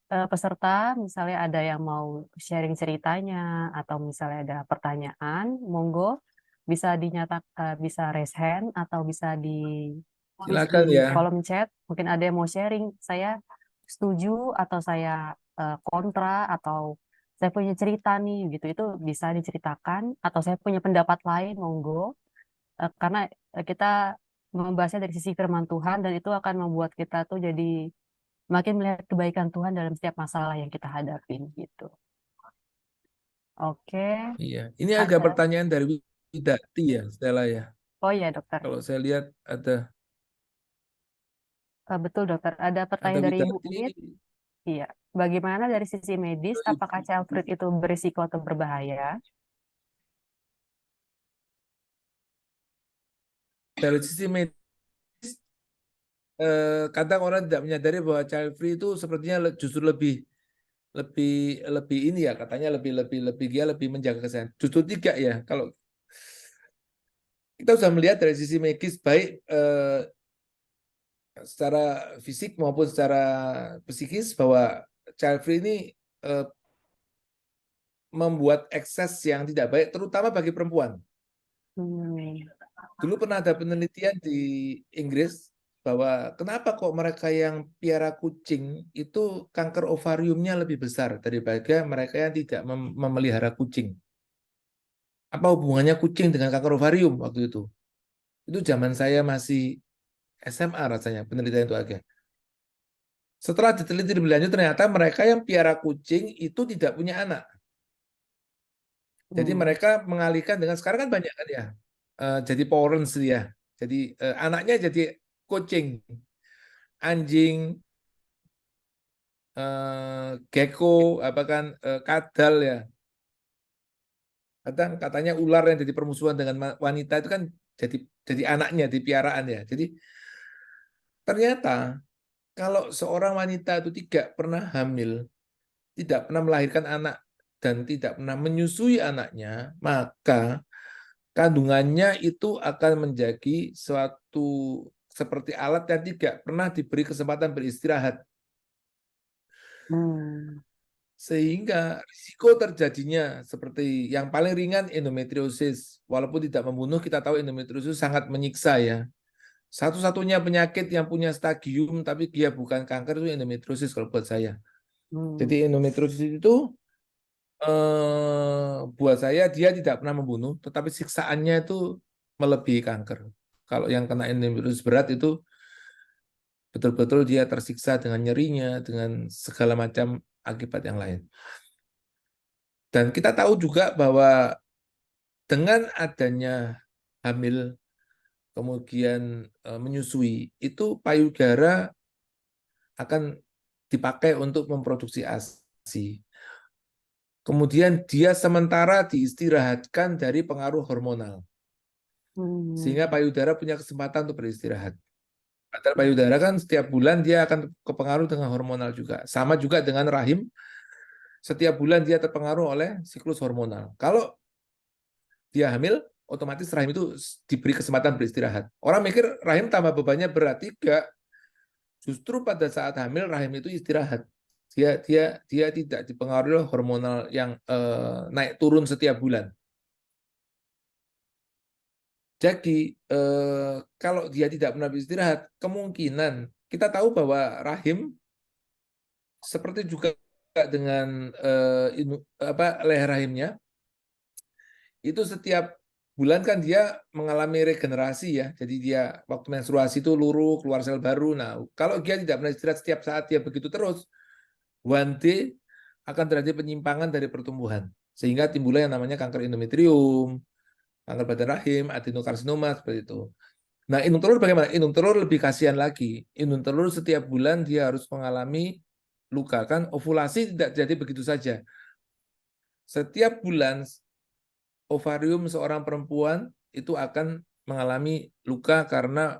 peserta, misalnya ada yang mau sharing ceritanya atau misalnya ada pertanyaan, monggo bisa bisa raise hand atau bisa ditulis di Silakan ya. kolom chat. Mungkin ada yang mau sharing, saya setuju atau saya kontra atau saya punya cerita nih gitu, itu bisa diceritakan atau saya punya pendapat lain, monggo. Karena kita membahasnya dari sisi firman Tuhan dan itu akan membuat kita tuh jadi makin melihat kebaikan Tuhan dalam setiap masalah yang kita hadapin gitu. Oke, Iya, ini ada ada. pertanyaan dari Widati ya, Stella ya. Oh iya, dokter. Kalau saya lihat Betul, dokter. Ada ada pertanyaan dari Ibu Widati. Wit. Iya. Bagaimana dari sisi medis, apakah child free itu berisiko atau berbahaya? Dari sisi medis, kadang orang tidak menyadari bahwa child free itu sepertinya justru lebih lebih lebih ini ya, katanya lebih lebih lebih dia lebih menjaga kesehatan. Justru tidak ya. Kalau kita sudah melihat dari sisi medis baik secara fisik maupun secara psikis bahwa child free ini eh, membuat ekses yang tidak baik, terutama bagi perempuan. Hmm. Dulu pernah ada penelitian di Inggris bahwa kenapa kok mereka yang piara kucing itu kanker ovariumnya lebih besar daripada mereka yang tidak memelihara kucing. Apa hubungannya kucing dengan kanker ovarium waktu itu? Itu zaman saya masih SMA rasanya penelitian itu agak. Setelah diteliti lebih lanjut ternyata mereka yang piara kucing itu tidak punya anak. Jadi mereka mengalihkan dengan sekarang kan banyak kan ya. Jadi parents dia. Jadi anaknya jadi kucing, anjing, gecko, apa kan kadal ya. Kadang katanya ular yang jadi permusuhan dengan wanita itu kan jadi anaknya, di piaraan ya. Jadi ternyata kalau seorang wanita itu tidak pernah hamil, tidak pernah melahirkan anak dan tidak pernah menyusui anaknya, maka kandungannya itu akan menjadi suatu seperti alat yang tidak pernah diberi kesempatan beristirahat. Hmm. Sehingga risiko terjadinya seperti yang paling ringan endometriosis. Walaupun tidak membunuh, kita tahu endometriosis sangat menyiksa ya. Satu-satunya penyakit yang punya stadium tapi dia bukan kanker itu endometriosis kalau buat saya. Jadi endometriosis itu buat saya dia tidak pernah membunuh, tetapi siksaannya itu melebihi kanker. Kalau yang kena endometriosis berat itu betul-betul dia tersiksa dengan nyerinya, dengan segala macam akibat yang lain. Dan kita tahu juga bahwa dengan adanya hamil, kemudian menyusui, itu payudara akan dipakai untuk memproduksi ASI. Kemudian dia sementara diistirahatkan dari pengaruh hormonal. Sehingga payudara punya kesempatan untuk beristirahat. Padahal payudara kan setiap bulan dia akan kepengaruh dengan hormonal juga. Sama juga dengan rahim, setiap bulan dia terpengaruh oleh siklus hormonal. Kalau dia hamil, otomatis rahim itu diberi kesempatan beristirahat. Orang mikir rahim tambah bebannya berat, tidak. Justru pada saat hamil rahim itu istirahat. Dia tidak dipengaruhi hormonal yang naik turun setiap bulan. Jadi kalau dia tidak pernah beristirahat, kemungkinan kita tahu bahwa rahim seperti juga dengan leher rahimnya itu setiap bulan kan dia mengalami regenerasi ya. Jadi dia waktu menstruasi itu luruh, keluar sel baru. Nah, kalau dia tidak pernah istirahat setiap saat dia begitu terus, one day akan terjadi penyimpangan dari pertumbuhan. Sehingga timbulnya yang namanya kanker endometrium, kanker pada rahim, adenokarsinoma seperti itu. Nah, indung telur bagaimana? Indung telur lebih kasihan lagi. Indung telur setiap bulan dia harus mengalami luka kan. Ovulasi tidak jadi begitu saja. Setiap bulan ovarium seorang perempuan itu akan mengalami luka karena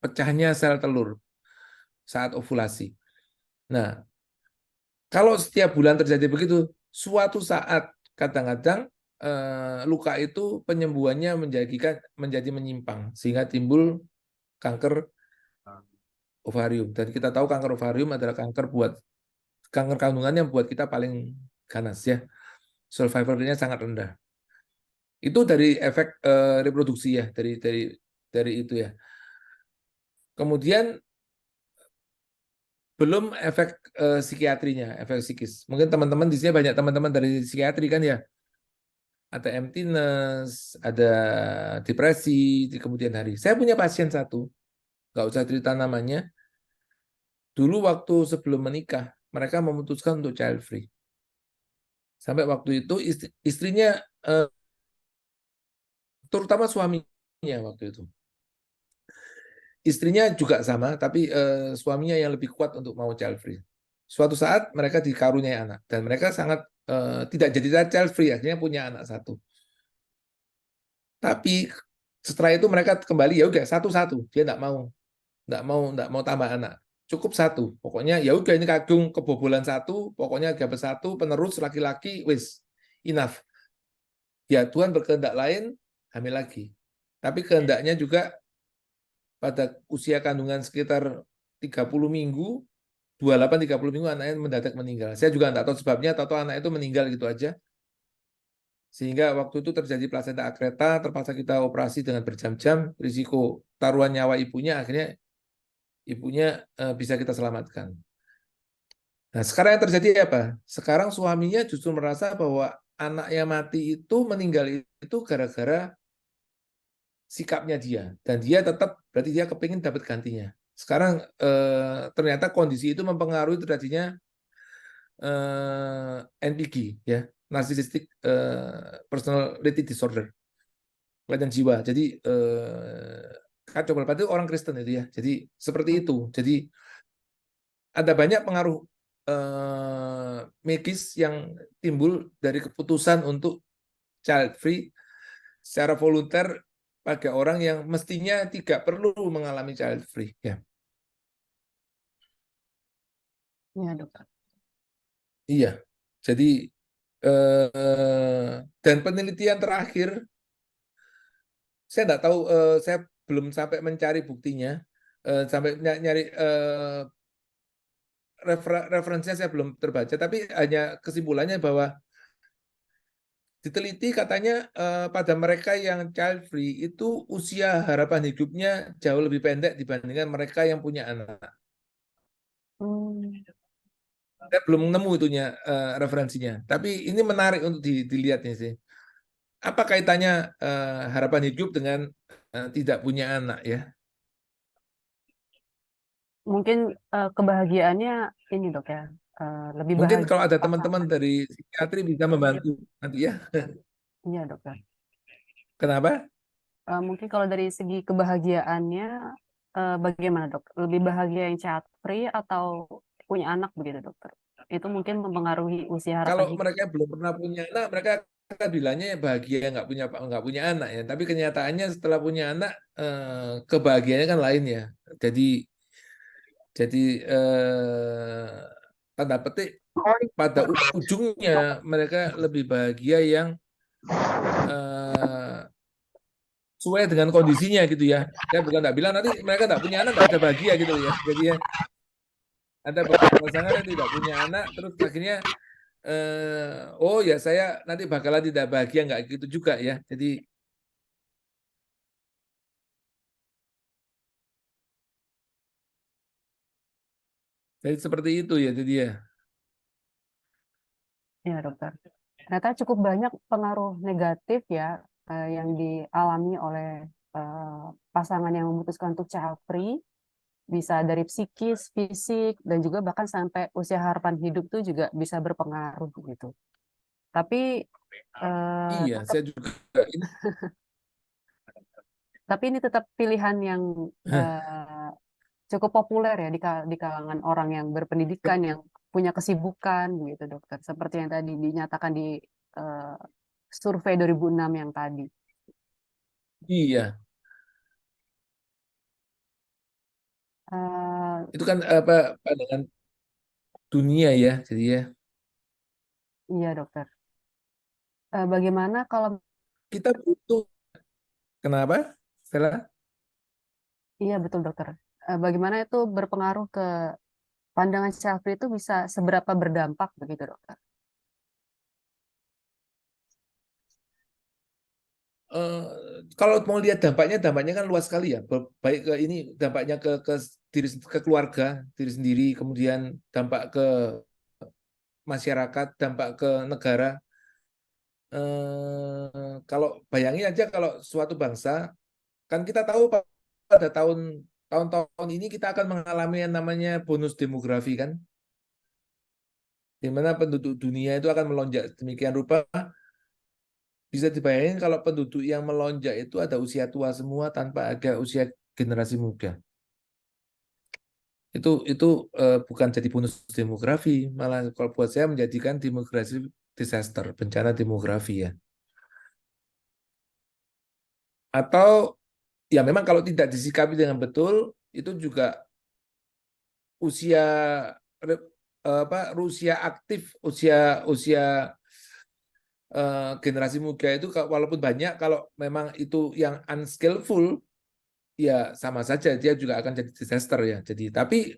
pecahnya sel telur saat ovulasi. Nah, kalau setiap bulan terjadi begitu, suatu saat kadang-kadang luka itu penyembuhannya menjadi menyimpang sehingga timbul kanker ovarium. Dan kita tahu kanker ovarium adalah kanker kandungan yang buat kita paling ganas ya. Survival rate-nya sangat rendah. Itu dari efek reproduksi ya, dari itu ya. Kemudian belum efek psikiatrinya, efek psikis. Mungkin teman-teman di sini banyak teman-teman dari psikiatri kan ya. Ada emptiness, ada depresi di kemudian hari. Saya punya pasien satu, nggak usah cerita namanya. Dulu waktu sebelum menikah, mereka memutuskan untuk child free. Sampai waktu itu istrinya, terutama suaminya waktu itu. Istrinya juga sama, tapi suaminya yang lebih kuat untuk mau child free. Suatu saat mereka dikaruniai anak dan mereka sangat tidak jadi child free, akhirnya punya anak satu. Tapi setelah itu mereka kembali ya udah satu-satu, dia nggak mau tambah anak, cukup satu. Pokoknya ya udah ini kadung kebobolan satu, pokoknya dapat satu penerus laki-laki, wis enough. Ya Tuhan berkehendak lain, hamil lagi. Tapi kehendaknya juga pada usia kandungan sekitar 30 minggu, 28-30 minggu anaknya mendadak meninggal. Saya juga nggak tahu sebabnya, tahu anak itu meninggal gitu aja. Sehingga waktu itu terjadi plasenta akreta, terpaksa kita operasi dengan berjam-jam, risiko taruhan nyawa ibunya, akhirnya ibunya bisa kita selamatkan. Nah, sekarang yang terjadi apa? Sekarang suaminya justru merasa bahwa anaknya mati itu meninggal itu gara-gara sikapnya dia. Dan dia tetap, berarti dia kepingin dapat gantinya. Sekarang ternyata kondisi itu mempengaruhi terjadinya NPG, ya, narcissistic personality disorder, kelainan jiwa. Jadi kacau balau itu orang Kristen itu ya. Jadi seperti itu. Jadi ada banyak pengaruh medis yang timbul dari keputusan untuk child free secara volunter pada orang yang mestinya tidak perlu mengalami child free. Ya, Iya, dokter. iya. Jadi dan penelitian terakhir, saya nggak tahu, saya belum sampai mencari buktinya, sampai nyari referensinya saya belum terbaca, tapi hanya kesimpulannya bahwa diteliti katanya pada mereka yang child free itu usia harapan hidupnya jauh lebih pendek dibandingkan mereka yang punya anak. Hmm, Saya belum nemu itunya referensinya, tapi ini menarik untuk dilihat nih sih. Apa kaitannya harapan hidup dengan tidak punya anak ya? mungkin kebahagiaannya ini dok ya, lebih Mungkin bahagia kalau ada teman-teman pasangan. dari psikiatri bisa membantu nanti ya. Iya dokter. Kenapa? Mungkin kalau dari segi kebahagiaannya, bagaimana dok? Lebih bahagia yang child free atau punya anak begitu dokter? Itu mungkin mempengaruhi usia harapan Kalau hidup. mereka belum pernah punya anak, mereka akan bilangnya ya bahagia nggak punya anak ya. Tapi kenyataannya setelah punya anak, kebahagiaannya kan lain ya. Jadi tanda petik pada ujungnya mereka lebih bahagia yang sesuai dengan kondisinya gitu ya. Saya bukan nggak bilang nanti mereka nggak punya anak nggak bisa bahagia gitu ya. Jadi ya ada beberapa pasangan yang tidak punya anak terus akhirnya oh ya saya nanti bakalan tidak bahagia nggak gitu juga ya. Jadi seperti itu ya jadi ya. Iya dokter. Ternyata cukup banyak pengaruh negatif ya yang dialami oleh eh, pasangan yang memutuskan untuk child free, bisa dari psikis, fisik, dan juga bahkan sampai usia harapan hidup tuh juga bisa berpengaruh gitu. Tapi Iya, tetap, saya juga ini ini tetap pilihan yang eh, cukup populer ya di kalangan orang yang berpendidikan, yang punya kesibukan gitu dokter. Seperti yang tadi dinyatakan di eh, survei 2006 yang tadi. iya, Eh, itu kan apa pandangan dunia ya. Jadi ya iya dokter. Bagaimana kalau kita butuh kenapa? Stella? iya betul dokter. Bagaimana itu berpengaruh ke pandangan self itu bisa seberapa berdampak begitu dokter? eh, Kalau mau lihat dampaknya kan luas sekali ya. Baik ke ini dampaknya ke keluarga, diri sendiri, kemudian dampak ke masyarakat, dampak ke negara. Kalau bayangin aja kalau suatu bangsa, kan kita tahu pada tahun-tahun ini kita akan mengalami yang namanya bonus demografi kan. di mana penduduk dunia itu akan melonjak demikian rupa. Bisa dibayangin kalau penduduk yang melonjak itu ada usia tua semua tanpa ada usia generasi muda. Itu bukan jadi bonus demografi, malah kalau buat saya menjadikan demografi disaster, bencana demografi ya. Atau ya memang kalau tidak disikapi dengan betul, itu juga usia usia aktif, usia generasi muda itu walaupun banyak, kalau memang itu yang unskillful, ya sama saja dia juga akan jadi disaster ya. Jadi tapi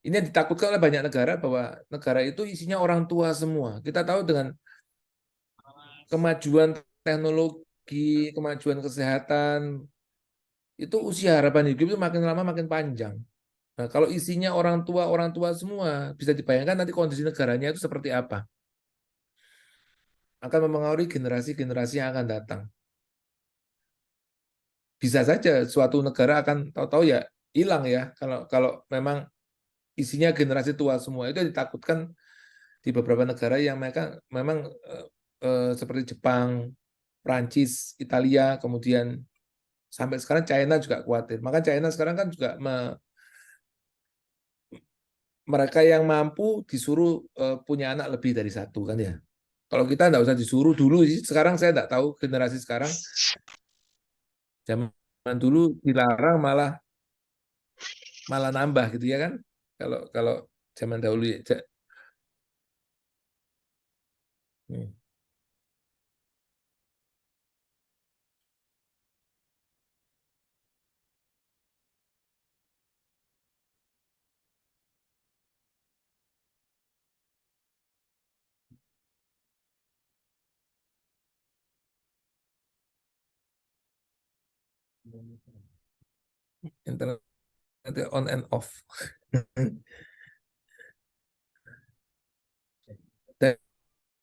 ini yang ditakutkan oleh banyak negara bahwa negara itu isinya orang tua semua. Kita tahu dengan kemajuan teknologi, kemajuan kesehatan, itu usia harapan hidup itu makin lama makin panjang. Nah, kalau isinya orang tua semua, bisa dibayangkan nanti kondisi negaranya itu seperti apa. Akan mempengaruhi generasi-generasi yang akan datang. Bisa saja suatu negara akan tahu-tahu ya hilang ya kalau memang isinya generasi tua semua. Itu ditakutkan di beberapa negara yang mereka memang seperti Jepang, Prancis, Italia, kemudian sampai sekarang China juga khawatir. Maka China sekarang kan juga mereka yang mampu disuruh punya anak lebih dari satu kan ya. Kalau kita nggak usah disuruh dulu sih. Sekarang saya nggak tahu generasi sekarang. Zaman dulu dilarang malah nambah gitu ya kan. Kalau zaman dahulu ya. Internet on and off. Dan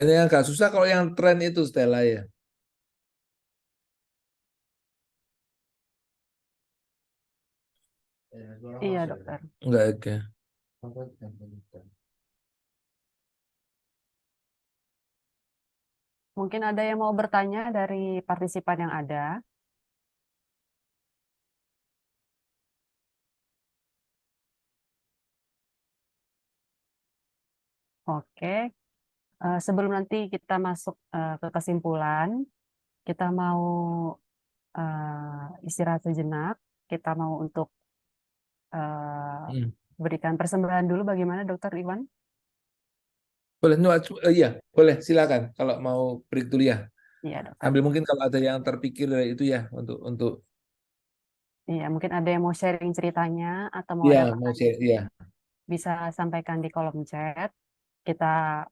yang agak susah kalau yang tren itu Stella ya. Iya, dokter. Enggak ada. Mungkin ada yang mau bertanya dari partisipan yang ada. Oke. Sebelum nanti kita masuk ke kesimpulan, kita mau istirahat sejenak. Kita mau untuk berikan persembahan dulu. Bagaimana, Dokter Iwan? Boleh, iya, boleh, silakan kalau mau break dulu ya. Iya, dokter. Ambil mungkin kalau ada yang terpikir dari itu ya untuk. Iya, mungkin ada yang mau sharing ceritanya atau mau Iya, ada mau share, iya. bisa sampaikan di kolom chat. Kita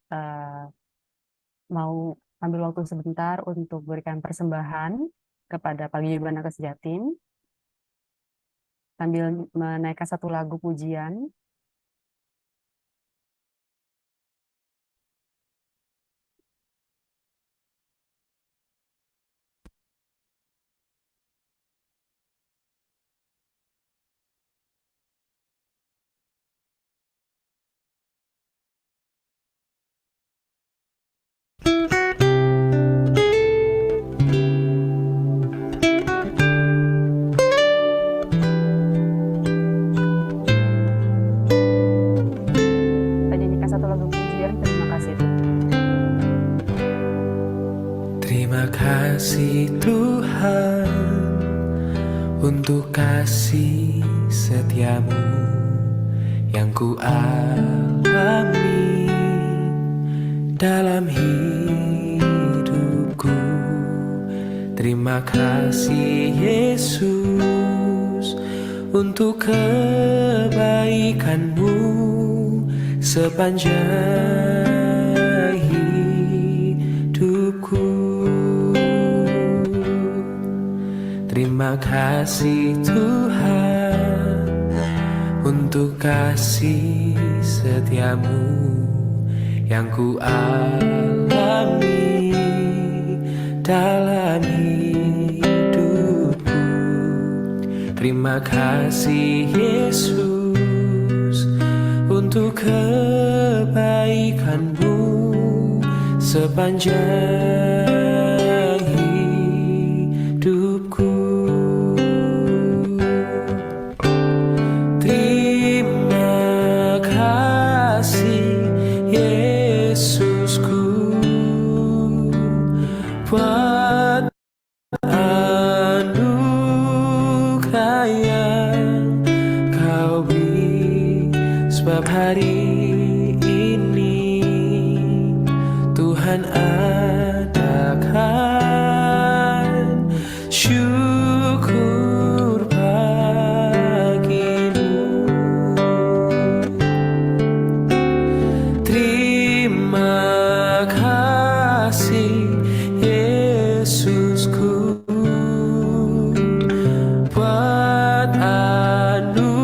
mau ambil waktu sebentar untuk berikan persembahan kepada Paguyuban Naga Sejatim sambil menaikkan satu lagu pujian. Kita nyanyikan satu lagu pujian. Terima kasih. Terima kasih Tuhan untuk kasih setiamu yang ku alami dalam hidupku. Terima kasih Yesus untuk kebaikanmu sepanjang hidupku. Terima kasih Tuhan untuk kasih setiamu yang ku alami dalam hidupku. Terima kasih Yesus untuk kebaikan Tuhanmu sepanjang hidupku. Terima kasih Yesusku buat anugerah yang kau beri, sebab hari ini Tuhan adakan syukur bagimu. Terima kasih Yesusku buat anugerah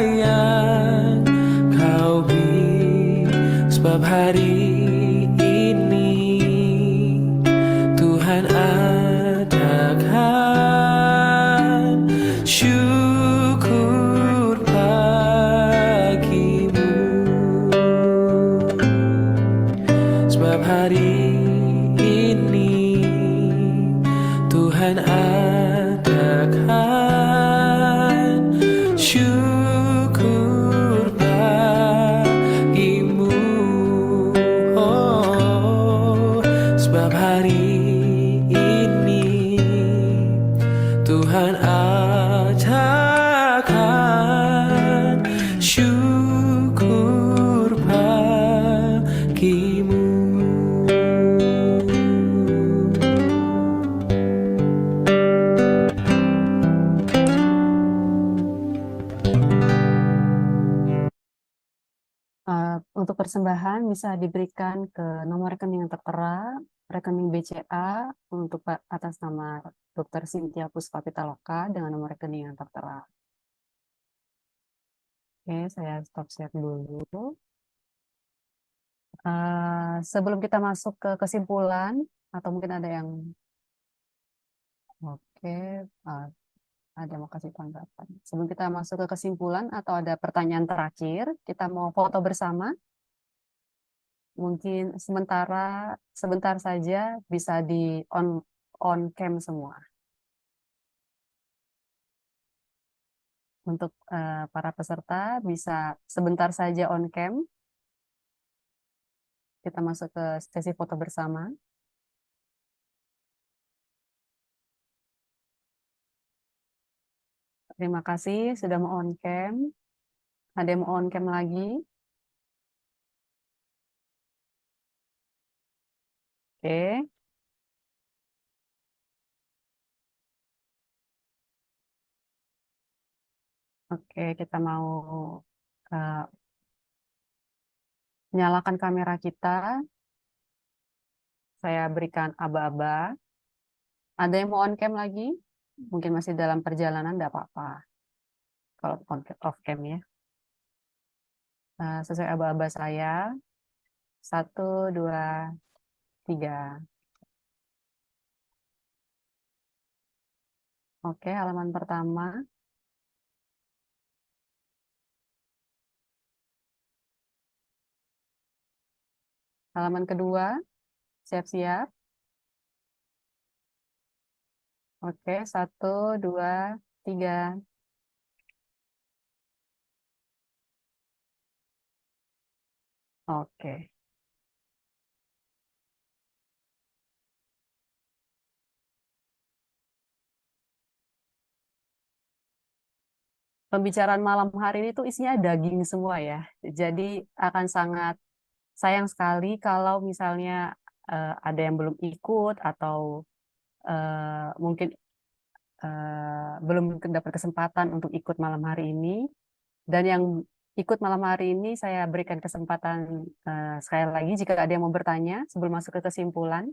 yang kau beri, sebab hari ini Tuhan adakan syukur bagimu, sebab hari ini Tuhan adakan syukur bagimu. Oh, sebab hari ini Tuhan ajarkan syukur bagimu. Untuk persembahan bisa diberikan ke nomor rekening yang tertera, rekening BCA untuk atas nama Dr. Cynthia Puspa Pitaloka dengan nomor rekening yang tertera. Oke, saya stop share dulu. Sebelum kita masuk ke kesimpulan, atau mungkin ada yang oke, ada mau kasih tanggapan. Sebelum kita masuk ke kesimpulan atau ada pertanyaan terakhir, kita mau foto bersama. Mungkin sebentar saja bisa di on cam semua. Untuk para peserta bisa sebentar saja on cam. Kita masuk ke sesi foto bersama. Terima kasih sudah mau on cam. Ada yang mau on cam lagi? Oke. Oke, kita mau nyalakan kamera kita. Saya berikan aba-aba. Ada yang mau on cam lagi? Mungkin masih dalam perjalanan, tidak apa-apa. Kalau off cam ya. Sesuai aba-aba saya. 1, 2, 3. Oke, halaman pertama. Halaman kedua. Siap-siap. Oke, 1, 2, 3. Oke. Pembicaraan malam hari ini tuh isinya daging semua ya. Jadi akan sangat sayang sekali kalau misalnya ada yang belum ikut atau mungkin belum dapat kesempatan untuk ikut malam hari ini. Dan yang ikut malam hari ini saya berikan kesempatan sekali lagi jika ada yang mau bertanya sebelum masuk ke kesimpulan,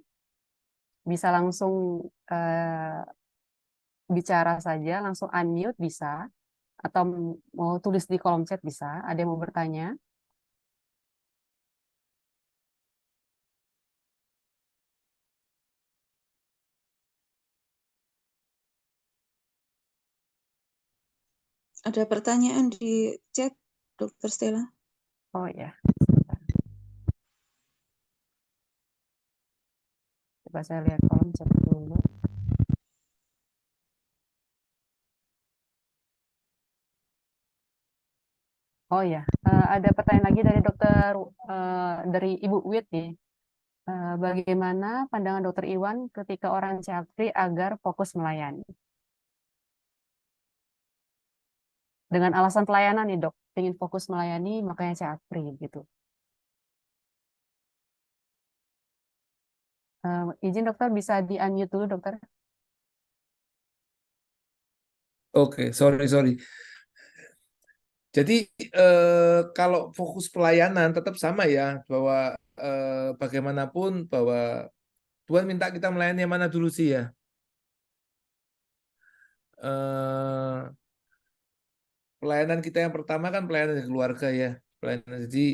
bisa langsung bicara saja, langsung unmute bisa, atau mau tulis di kolom chat bisa. Ada yang mau bertanya? Ada pertanyaan di chat, Dr. Stella. Oh ya. Coba saya lihat kolom chat dulu. Oh ya, ada pertanyaan lagi dari dari Ibu Wit nih. Bagaimana pandangan Dokter Iwan ketika orang child free agar fokus melayani? Dengan alasan pelayanan nih dok, ingin fokus melayani makanya child free gitu. Izin dokter bisa di unmute dulu dokter. Oke, sorry. Jadi kalau fokus pelayanan tetap sama ya, bahwa bagaimanapun bahwa Tuhan minta kita melayani yang mana dulu sih ya. Eh, Pelayanan kita yang pertama kan pelayanan dari keluarga ya. Pelayanan, jadi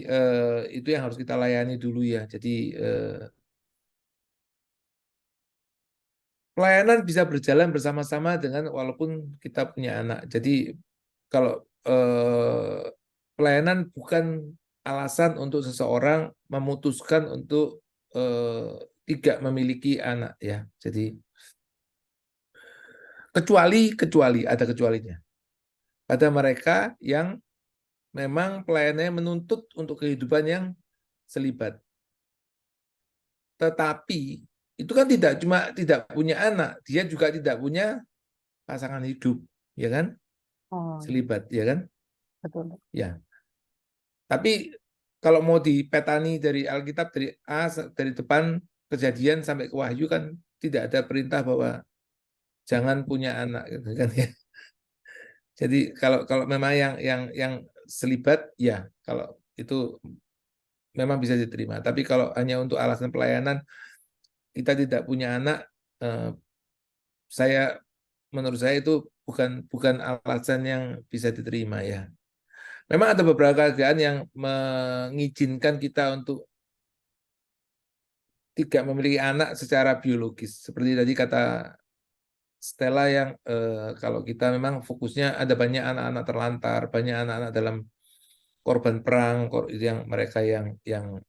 itu yang harus kita layani dulu ya. Jadi pelayanan bisa berjalan bersama-sama dengan walaupun kita punya anak. Jadi kalau pelayanan bukan alasan untuk seseorang memutuskan untuk tidak memiliki anak ya. Jadi kecuali ada kecualinya. Pada mereka yang memang pelayanannya menuntut untuk kehidupan yang selibat. Tetapi itu kan tidak cuma tidak punya anak, dia juga tidak punya pasangan hidup, ya kan? Oh, Selibat, ya kan? betul dok. Ya. Tapi kalau mau dipetani dari Alkitab dari depan Kejadian sampai ke Wahyu kan tidak ada perintah bahwa jangan punya anak, gitu kan ya. Jadi kalau kalau memang yang selibat, ya kalau itu memang bisa diterima. Tapi kalau hanya untuk alasan pelayanan kita tidak punya anak, menurut saya itu bukan alasan yang bisa diterima ya. Memang ada beberapa keadaan yang mengizinkan kita untuk tidak memiliki anak secara biologis. Seperti tadi kata Stella yang kalau kita memang fokusnya ada banyak anak-anak terlantar, banyak anak-anak dalam korban perang, yang mereka yang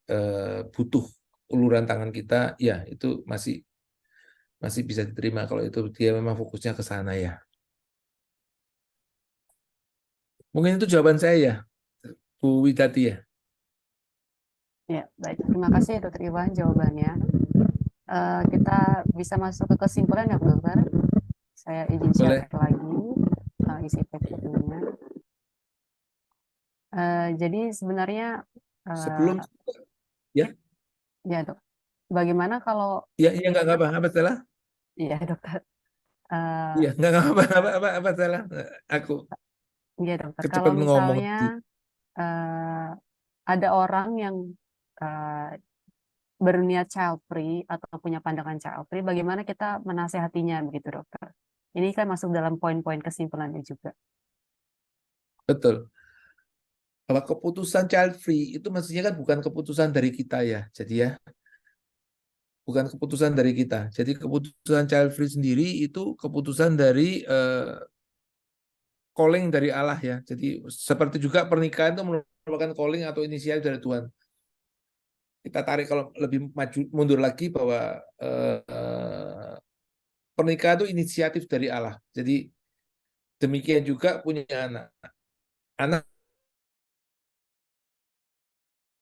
butuh uluran tangan kita, ya itu masih bisa diterima kalau itu dia memang fokusnya ke sana ya. Mungkin itu jawaban saya ya, Bu Widati ya. Ya, baik. Terima kasih ya Dokter Iwan jawabannya. Kita bisa masuk ke kesimpulan ya Bu Dokter. Saya izin Boleh. share lagi isi PPT-nya. Jadi sebenarnya Sebelum ya ya dok, bagaimana kalau ya nggak apa salah. iya dokter, Iya nggak apa salah. Aku iya dokter, kalau kecepatan ngomong. misalnya ada orang yang uh, berniat child free atau punya pandangan child free, bagaimana kita menasehatinya begitu dokter? Ini kan masuk dalam poin-poin kesimpulannya juga. Betul. Bahwa keputusan child free itu mestinya kan bukan keputusan dari kita ya. Jadi ya, bukan keputusan dari kita. Jadi keputusan child free sendiri itu keputusan dari calling dari Allah ya. Jadi seperti juga pernikahan itu merupakan calling atau inisiatif dari Tuhan. Kita tarik kalau lebih mundur lagi bahwa pernikahan itu inisiatif dari Allah. Jadi demikian juga punya anak. Anak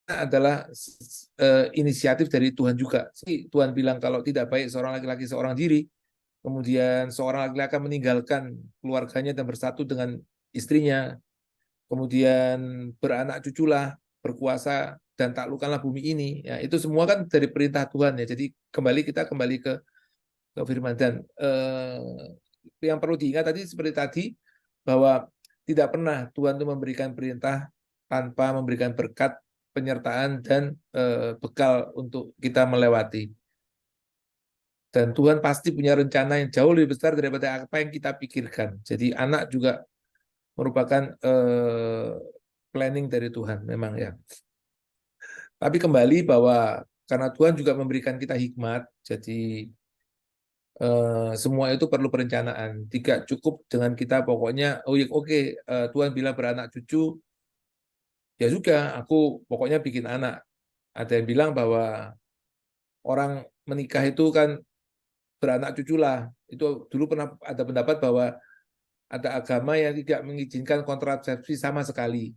adalah inisiatif dari Tuhan juga. Tuhan bilang kalau tidak baik seorang laki-laki seorang diri, kemudian seorang laki-laki akan meninggalkan keluarganya dan bersatu dengan istrinya, kemudian beranak cuculah, berkuasa dan taklukkanlah bumi ini. Ya, itu semua kan dari perintah Tuhan ya. Jadi kita kembali ke firman dan yang perlu diingat tadi seperti tadi bahwa tidak pernah Tuhan itu memberikan perintah tanpa memberikan berkat, penyertaan dan bekal untuk kita melewati. Dan Tuhan pasti punya rencana yang jauh lebih besar daripada apa yang kita pikirkan. Jadi anak juga merupakan planning dari Tuhan memang ya. Tapi kembali bahwa karena Tuhan juga memberikan kita hikmat, jadi semua itu perlu perencanaan. Tidak cukup dengan kita pokoknya, oh ya oke, Tuhan bilang beranak cucu, ya juga aku pokoknya bikin anak. Ada yang bilang bahwa orang menikah itu kan beranak cucu lah. Itu dulu pernah ada pendapat bahwa ada agama yang tidak mengizinkan kontrasepsi sama sekali.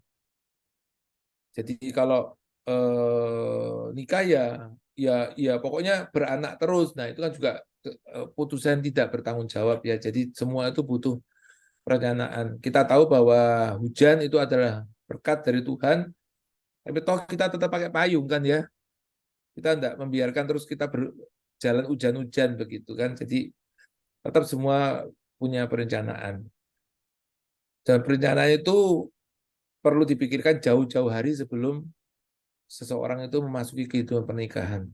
Jadi kalau nikah ya pokoknya beranak terus. Nah, itu kan juga putusan tidak bertanggung jawab ya. Jadi semua itu butuh perencanaan. Kita tahu bahwa hujan itu adalah berkat dari Tuhan, tapi toh kita tetap pakai payung kan ya. Kita tidak membiarkan terus kita berjalan hujan-hujan begitu kan. Jadi tetap semua punya perencanaan. Dan perencanaan itu perlu dipikirkan jauh-jauh hari sebelum seseorang itu memasuki kehidupan pernikahan.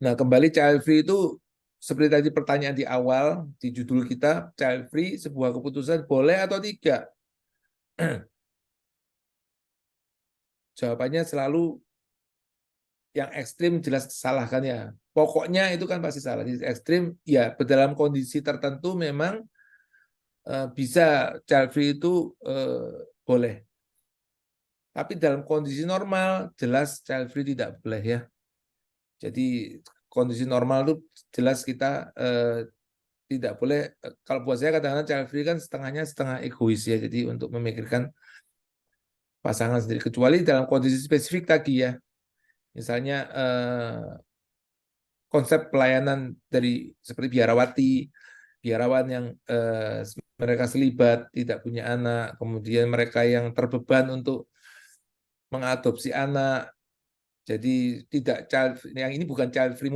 Nah, kembali child free itu seperti tadi pertanyaan di awal di judul kita, child free sebuah keputusan boleh atau tidak? Jawabannya selalu yang ekstrim jelas salah kan ya. Pokoknya itu kan pasti salah. Di ekstrim ya dalam kondisi tertentu memang bisa child free itu boleh. Tapi dalam kondisi normal jelas child free tidak boleh ya. Jadi kondisi normal itu jelas kita tidak boleh. Kalau buat saya kadang-kadang child free kan setengah egois ya. Jadi untuk memikirkan pasangan sendiri. Kecuali dalam kondisi spesifik tadi ya. Misalnya konsep pelayanan dari seperti biarawan yang mereka selibat, tidak punya anak, kemudian mereka yang terbeban untuk mengadopsi anak. Jadi tidak yang ini bukan child free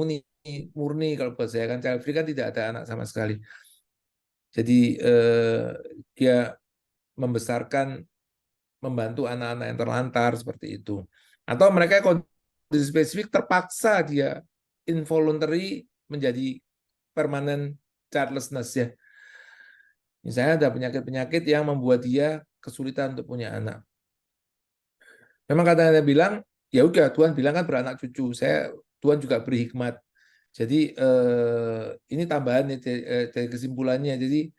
murni kalau buat saya kan child free kan tidak ada anak sama sekali. Jadi dia membesarkan membantu anak-anak yang terlantar seperti itu. Atau mereka kondisi spesifik terpaksa dia involuntary menjadi permanent childlessness ya. Misalnya ada penyakit-penyakit yang membuat dia kesulitan untuk punya anak. Memang katanya bilang, ya udah Tuhan bilang kan beranak cucu. Tuhan juga beri hikmat. Jadi ini tambahan dari kesimpulannya. Jadi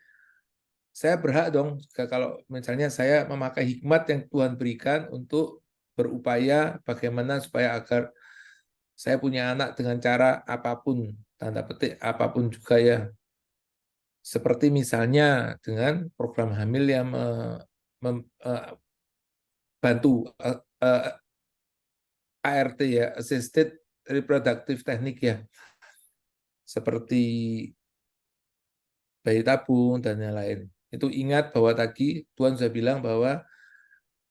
saya berhak dong kalau misalnya saya memakai hikmat yang Tuhan berikan untuk berupaya bagaimana supaya agar saya punya anak dengan cara apapun, tanda petik apapun juga ya. Seperti misalnya dengan program hamil yang bantu ART ya, Assisted Reproductive Technique ya. Seperti bayi tabung dan lain-lain. Itu ingat bahwa tadi Tuhan sudah bilang bahwa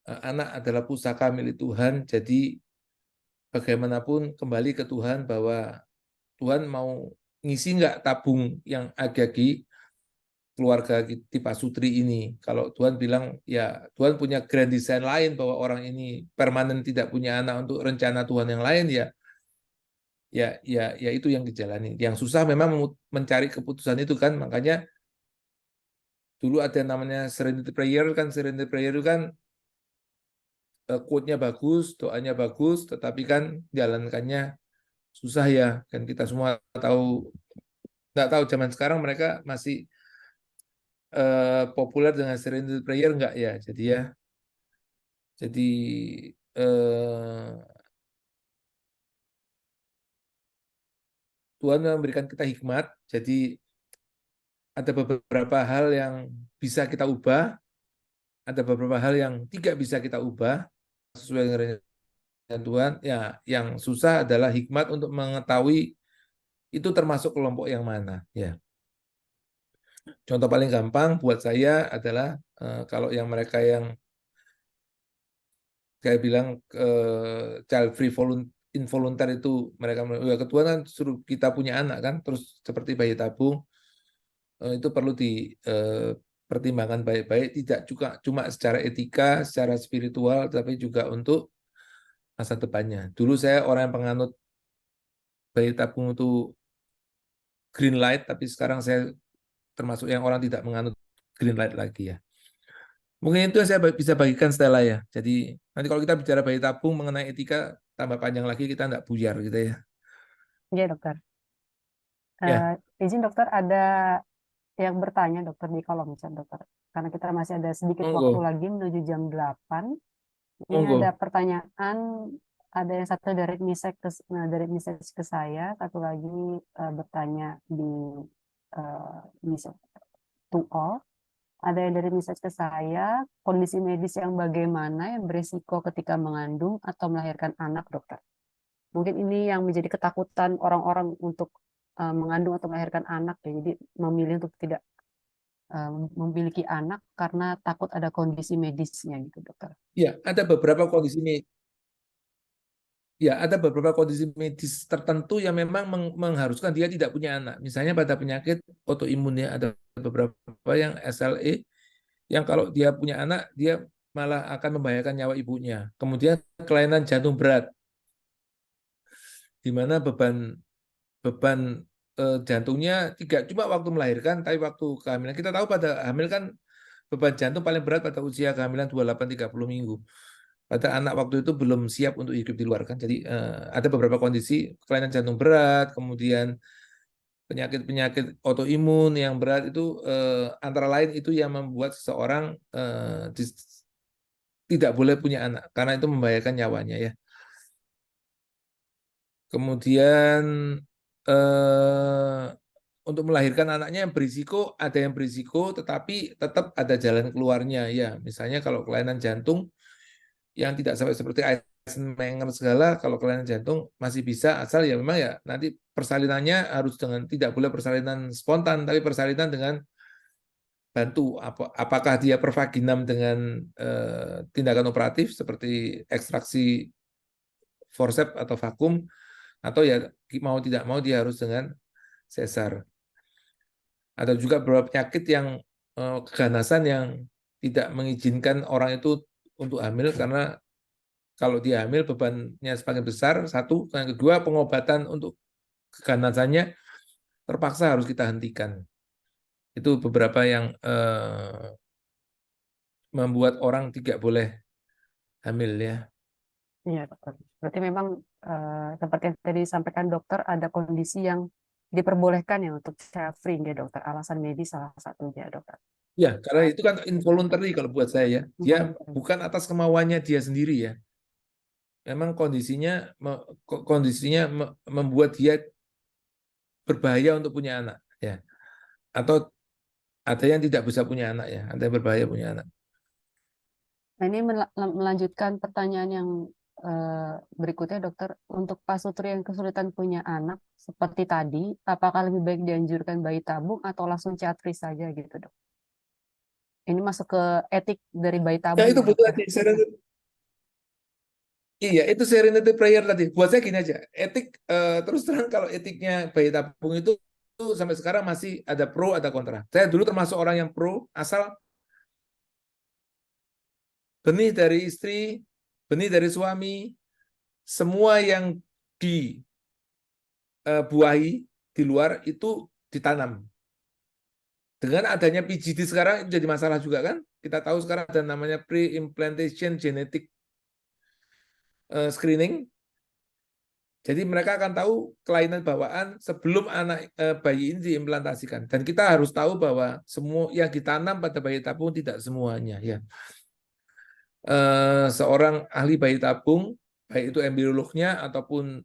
anak adalah pusaka milik Tuhan, jadi bagaimanapun kembali ke Tuhan bahwa Tuhan mau ngisi nggak tabung yang ada di keluarga di Pasutri ini. Kalau Tuhan bilang, ya Tuhan punya grand design lain bahwa orang ini permanen tidak punya anak untuk rencana Tuhan yang lain, ya itu yang dijalani. Yang susah memang mencari keputusan itu kan, makanya dulu ada namanya Serenity Prayer kan, Serenity Prayer itu kan quote-nya bagus, doanya bagus, tetapi kan jalankannya susah ya. Kan kita semua tahu, nggak tahu zaman sekarang mereka masih populer dengan Serenity Prayer nggak ya? Jadi Tuhan memberikan kita hikmat, jadi ada beberapa hal yang bisa kita ubah, ada beberapa hal yang tidak bisa kita ubah sesuai dengan rencana Tuhan. Ya, yang susah adalah hikmat untuk mengetahui itu termasuk kelompok yang mana. Ya, contoh paling gampang buat saya adalah kalau yang mereka yang saya bilang child free involuntar itu mereka Tuhan kan suruh kita punya anak kan, terus seperti bayi tabung itu perlu dipertimbangkan baik-baik, tidak juga cuma secara etika, secara spiritual, tapi juga untuk masa depannya. Dulu saya orang yang penganut bayi tabung itu green light, tapi sekarang saya termasuk yang orang tidak menganut green light lagi ya. Mungkin itu yang saya bisa bagikan Stella ya. Jadi nanti kalau kita bicara bayi tabung mengenai etika tambah panjang lagi kita nggak buyar gitu ya. Iya, dokter. Ya. Izin dokter, ada yang bertanya dokter di kolom chat dokter. Karena kita masih ada sedikit waktu Monggo, lagi menuju jam 8. Ini monggo. ada pertanyaan ada yang satu dari message ke saya, satu lagi bertanya di message to all. Ada yang dari message ke saya, kondisi medis yang bagaimana yang beresiko ketika mengandung atau melahirkan anak, dokter? Mungkin ini yang menjadi ketakutan orang-orang untuk mengandung atau melahirkan anak ya. Jadi memilih untuk tidak memiliki anak karena takut ada kondisi medisnya gitu, dokter. Ya, ada beberapa kondisi medis tertentu yang memang mengharuskan dia tidak punya anak. Misalnya pada penyakit autoimun ya, ada beberapa yang SLE yang kalau dia punya anak dia malah akan membahayakan nyawa ibunya. Kemudian kelainan jantung berat, di mana beban jantungnya tidak cuma waktu melahirkan, tapi waktu kehamilan. Kita tahu pada hamil kan beban jantung paling berat pada usia kehamilan 28-30 minggu. Pada anak waktu itu belum siap untuk hidup di luar kan. Jadi ada beberapa kondisi kelainan jantung berat, kemudian penyakit-penyakit autoimun yang berat itu antara lain itu yang membuat seseorang tidak boleh punya anak karena itu membahayakan nyawanya ya. Kemudian untuk melahirkan anaknya yang berisiko, ada yang berisiko tetapi tetap ada jalan keluarnya ya. Misalnya kalau kelainan jantung yang tidak sampai seperti Eisenmenger segala, kalau kelainan jantung masih bisa, asal ya memang ya nanti persalinannya harus dengan, tidak boleh persalinan spontan, tapi persalinan dengan bantu. Apakah dia pervaginam dengan tindakan operatif seperti ekstraksi forceps atau vakum, atau ya mau tidak mau dia harus dengan sesar. Ada juga beberapa penyakit yang keganasan yang tidak mengizinkan orang itu untuk hamil karena kalau dia hamil bebannya semakin besar, satu. Yang kedua, pengobatan untuk keganasannya terpaksa harus kita hentikan. Itu beberapa yang membuat orang tidak boleh hamil ya. Iya, dokter. Berarti memang seperti yang tadi disampaikan dokter, ada kondisi yang diperbolehkan ya untuk child free ya, dokter. Alasan medis salah satunya, dokter. Ya, karena itu kan involuntary kalau buat saya ya. Dia Involuntary. bukan atas kemauannya dia sendiri ya. Memang kondisinya membuat dia berbahaya untuk punya anak ya. Atau ada yang tidak bisa punya anak ya, ada yang berbahaya punya anak. Nah, ini melanjutkan pertanyaan yang berikutnya, dokter. Untuk Pak Sutri yang kesulitan punya anak seperti tadi, apakah lebih baik dianjurkan bayi tabung atau langsung child free saja gitu, dok? Ini masuk ke etik dari bayi tabung Ya itu ya, betul dokter. tadi. Iya, itu serenity prayer tadi. Buat saya gini aja, etik terus terang kalau etiknya bayi tabung itu sampai sekarang masih ada pro, ada kontra. Saya dulu termasuk orang yang pro, asal benih dari istri, benih dari suami, semua yang dibuahi di luar itu ditanam. Dengan adanya PGD sekarang itu jadi masalah juga kan? Kita tahu sekarang ada namanya pre-implantation genetic screening. Jadi mereka akan tahu kelainan bawaan sebelum anak bayi ini diimplantasikan. Dan kita harus tahu bahwa semua yang ditanam pada bayi tabung tidak semuanya ya. Seorang ahli bayi tabung, baik itu embriolognya ataupun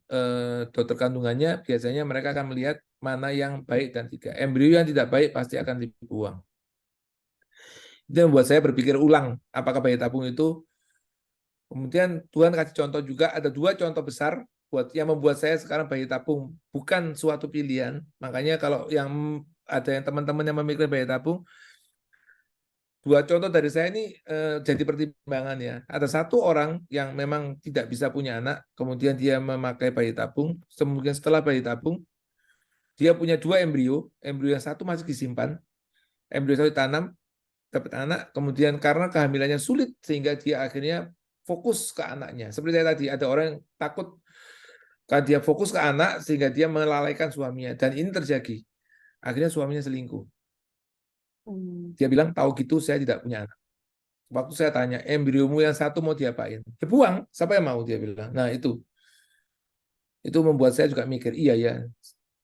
dokter kandungannya, biasanya mereka akan melihat mana yang baik dan tidak. Embrio yang tidak baik pasti akan dibuang. Itu yang membuat saya berpikir ulang, apakah bayi tabung itu. Kemudian Tuhan kasih contoh juga, ada 2 contoh besar buat yang membuat saya sekarang bayi tabung bukan suatu pilihan. Makanya kalau yang ada yang teman-teman yang memikirkan bayi tabung, 2 contoh dari saya ini jadi pertimbangan ya. Ada 1 orang yang memang tidak bisa punya anak, kemudian dia memakai bayi tabung, kemudian setelah bayi tabung, dia punya 2 embrio, embrio yang 1 masih disimpan, embrio 1 ditanam, dapat anak, kemudian karena kehamilannya sulit sehingga dia akhirnya fokus ke anaknya. Seperti tadi, ada orang yang takut karena dia fokus ke anak sehingga dia melalaikan suaminya. Dan ini terjadi. Akhirnya suaminya selingkuh. Dia bilang, tahu gitu saya tidak punya anak. Waktu saya tanya, embriomu yang 1 mau diapain? Ya buang, siapa yang mau, dia bilang. Nah itu membuat saya juga mikir, iya ya,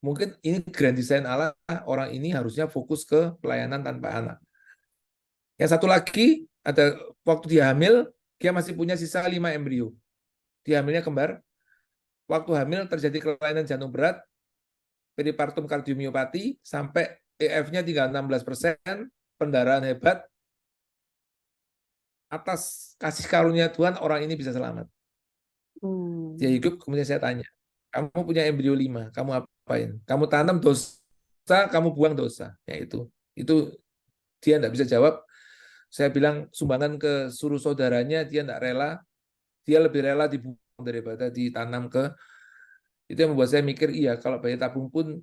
mungkin ini grand design Allah, orang ini harusnya fokus ke pelayanan tanpa anak. Yang 1 lagi, ada waktu dia hamil, dia masih punya sisa 5 embrio. dia hamilnya kembar. Waktu hamil terjadi kelainan jantung berat, peripartum kardiomiopati, sampai EF-nya tinggal 16%, pendarahan hebat. Atas kasih karunia Tuhan, orang ini bisa selamat. Dia Hmm. hidup, kemudian saya tanya, kamu punya embrio 5, kamu apain? Kamu tanam dosa, kamu buang dosa. Ya itu dia tidak bisa jawab. Saya bilang sumbangan ke suruh saudaranya, dia tidak rela. Dia lebih rela dibuang daripada ditanam ke. Itu yang membuat saya mikir, iya kalau bayi tabung pun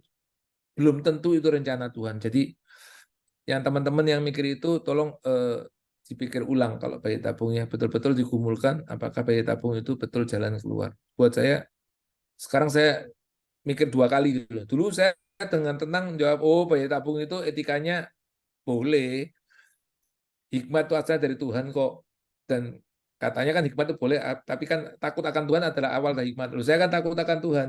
belum tentu itu rencana Tuhan. Jadi yang teman-teman yang mikir itu tolong dipikir ulang kalau bayi tabungnya betul-betul digumulkan, apakah bayi tabung itu betul jalan keluar. Buat saya, sekarang saya mikir 2 kali gitu loh. Dulu saya dengan tenang jawab, oh bayi tabung itu etikanya boleh, hikmat itu asal dari Tuhan kok. Dan katanya kan hikmat itu boleh, tapi kan takut akan Tuhan adalah awal dari hikmat. Loh, saya kan takut akan Tuhan.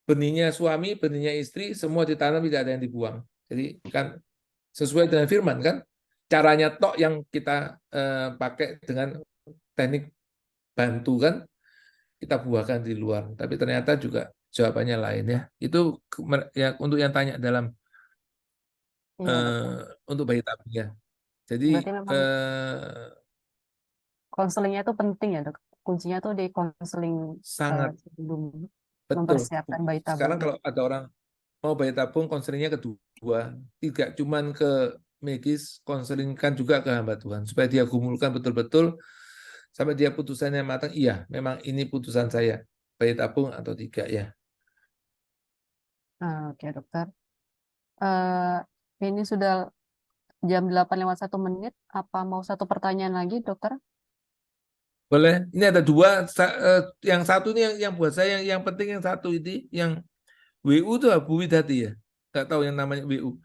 Benihnya suami, benihnya istri, semua ditanam, tidak ada yang dibuang. Jadi kan sesuai dengan firman kan, caranya tok yang kita pakai dengan teknik bantu kan, kita buahkan di luar. Tapi ternyata juga jawabannya lain ya. Itu ya untuk yang tanya dalam Iya, dokter. untuk bayi tabung ya. Jadi Berarti memang konselingnya itu penting ya, dok. Kuncinya tuh di konseling sangat sebelum betul. mempersiapkan bayi tabung. Sekarang kalau ada orang mau bayi tabung, konselingnya kedua, tidak cuman ke medis, konselingkan juga ke hamba Tuhan, supaya dia gumulkan betul-betul sampai dia putusannya matang. Iya, memang ini putusan saya, bayi tabung atau tidak ya. Oke, dokter. Eh, ini sudah jam 8:01. Apa mau satu pertanyaan lagi, dokter? Boleh. Ini ada 2. Yang satu ini yang buat saya yang penting, yang satu ini yang WU itu Bu Widati ya. Nggak tahu yang namanya WU.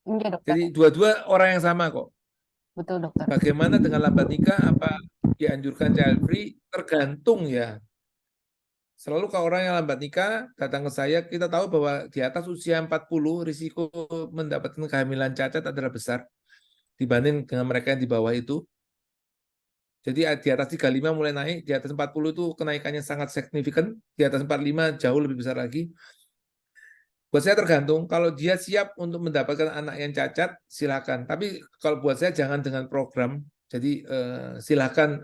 Iya, dokter. Jadi dua-dua orang yang sama kok. Betul, dokter. Bagaimana dengan lambat nikah? Apa dianjurkan child free? Tergantung ya. Selalu kalau orang yang lambat nikah datang ke saya, kita tahu bahwa di atas usia 40 risiko mendapatkan kehamilan cacat adalah besar dibanding dengan mereka yang di bawah itu. Jadi di atas 35 mulai naik, di atas 40 itu kenaikannya sangat signifikan, di atas 45 jauh lebih besar lagi. Buat saya tergantung, kalau dia siap untuk mendapatkan anak yang cacat, silakan. Tapi kalau buat saya jangan dengan program. Jadi silakan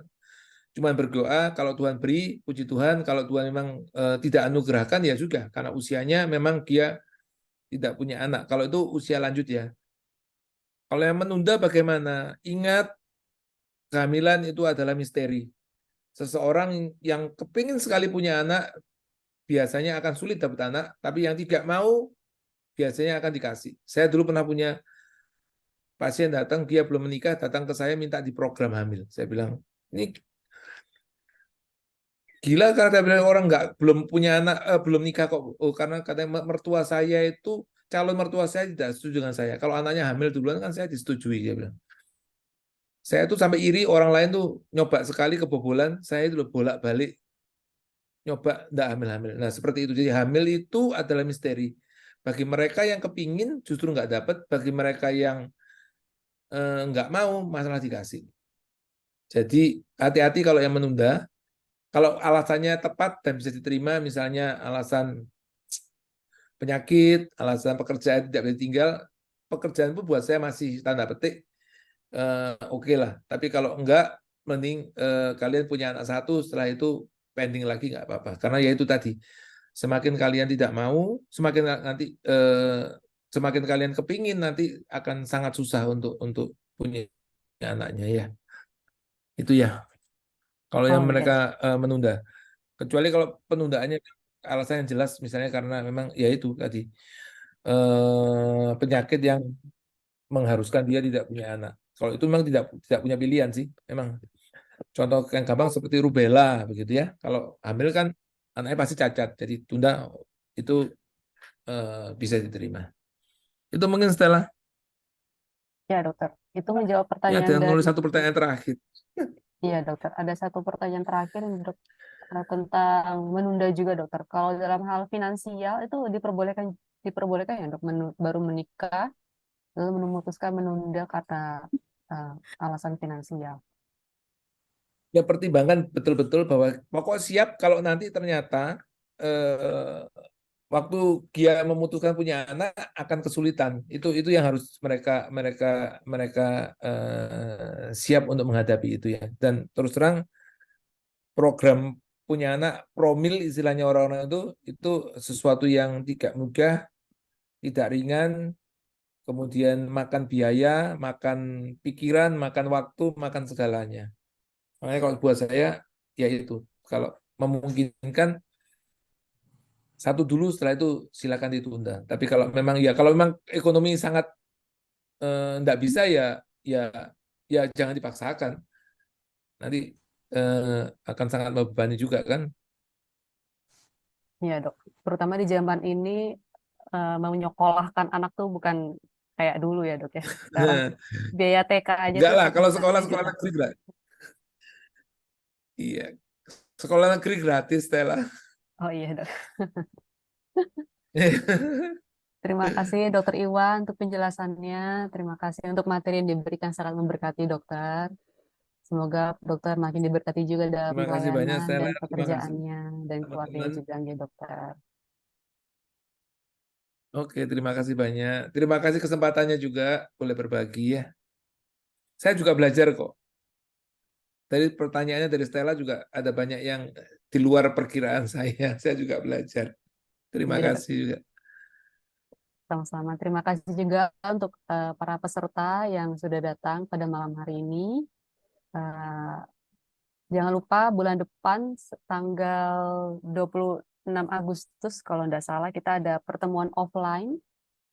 cuma berdoa, kalau Tuhan beri, puji Tuhan. Kalau Tuhan memang tidak anugerahkan, ya sudah. Karena usianya memang dia tidak punya anak. Kalau itu usia lanjut ya. Kalau yang menunda bagaimana? Ingat, kehamilan itu adalah misteri. Seseorang yang kepingin sekali punya anak, biasanya akan sulit dapat anak, tapi yang tidak mau, biasanya akan dikasih. Saya dulu pernah punya pasien datang, dia belum menikah, datang ke saya minta diprogram hamil. Saya bilang, ini gila karena orang nggak belum punya anak, belum nikah kok. Oh, karena katanya mertua saya itu, calon mertua saya tidak setuju dengan saya. Kalau anaknya hamil duluan kan saya disetujui, dia bilang. Saya tuh sampai iri orang lain tuh nyoba sekali kebobolan, saya itu bolak-balik nyoba enggak hamil-hamil. Nah, seperti itu. Jadi hamil itu adalah misteri. Bagi mereka yang kepingin justru nggak dapat, bagi mereka yang nggak mau masalah dikasih. Jadi hati-hati kalau yang menunda. Kalau alasannya tepat dan bisa diterima, misalnya alasan penyakit, alasan pekerjaan tidak bisa tinggal, pekerjaan pun buat saya masih tanda petik oke lah. Tapi kalau enggak, mending kalian punya anak satu, setelah itu pending lagi nggak apa-apa. Karena ya itu tadi, semakin kalian tidak mau, semakin nanti semakin kalian kepingin, nanti akan sangat susah untuk punya anaknya ya. Itu ya. Kalau yang Oke. mereka menunda, kecuali kalau penundaannya alasan yang jelas, misalnya karena memang ya itu tadi penyakit yang mengharuskan dia tidak punya anak. Kalau itu memang tidak punya pilihan sih, memang. Contoh yang gampang seperti rubella begitu ya. Kalau hamil kan anaknya pasti cacat, jadi tunda itu bisa diterima. Itu mungkin Stella. Ya, dokter. Itu menjawab Ya, pertanyaan dengan dari... nulis satu pertanyaan terakhir. Iya, dokter. Ada satu pertanyaan terakhir, dok, tentang menunda juga, dokter. Kalau dalam hal finansial itu diperbolehkan ya, dok, baru menikah lalu memutuskan menunda karena alasan finansial. ya pertimbangkan betul-betul bahwa pokok siap kalau nanti ternyata waktu dia memutuskan punya anak akan kesulitan. Itu yang harus mereka mereka mereka siap untuk menghadapi itu ya. Dan terus terang program punya anak promil istilahnya orang-orang itu sesuatu yang tidak mudah, tidak ringan, kemudian makan biaya, makan pikiran, makan waktu, makan segalanya. Makanya kalau buat saya ya itu, kalau memungkinkan satu dulu, setelah itu silakan ditunda. Tapi kalau memang ekonomi sangat enggak bisa ya jangan dipaksakan. Nanti akan sangat membebani juga kan. Iya, Dok. Terutama di zaman ini menyekolahkan anak tuh bukan kayak dulu ya, Dok ya. Sekarang biaya TK aja Enggak tuh lah, kalau 1,5 sekolah juta. negeri gratis. Iya, sekolah negeri gratis, Stella. Oh iya, Dok. Terima kasih Dokter Iwan untuk penjelasannya. Terima kasih untuk materi yang diberikan sangat memberkati dokter. Semoga dokter makin diberkati juga dalam Terima kasih banyak, pelayanan Stella. dan Terima kasih pekerjaannya dan keluarganya teman-teman. juga ya dokter. Oke, terima kasih banyak. Terima kasih kesempatannya juga, boleh berbagi ya. Saya juga belajar kok. Dari pertanyaannya dari Stella juga ada banyak yang di luar perkiraan saya. Saya juga belajar. Terima Iya, Dok. kasih juga. Sama-sama. Terima kasih juga untuk para peserta yang sudah datang pada malam hari ini. Eh, Jangan lupa bulan depan tanggal 26 Agustus kalau tidak salah kita ada pertemuan offline.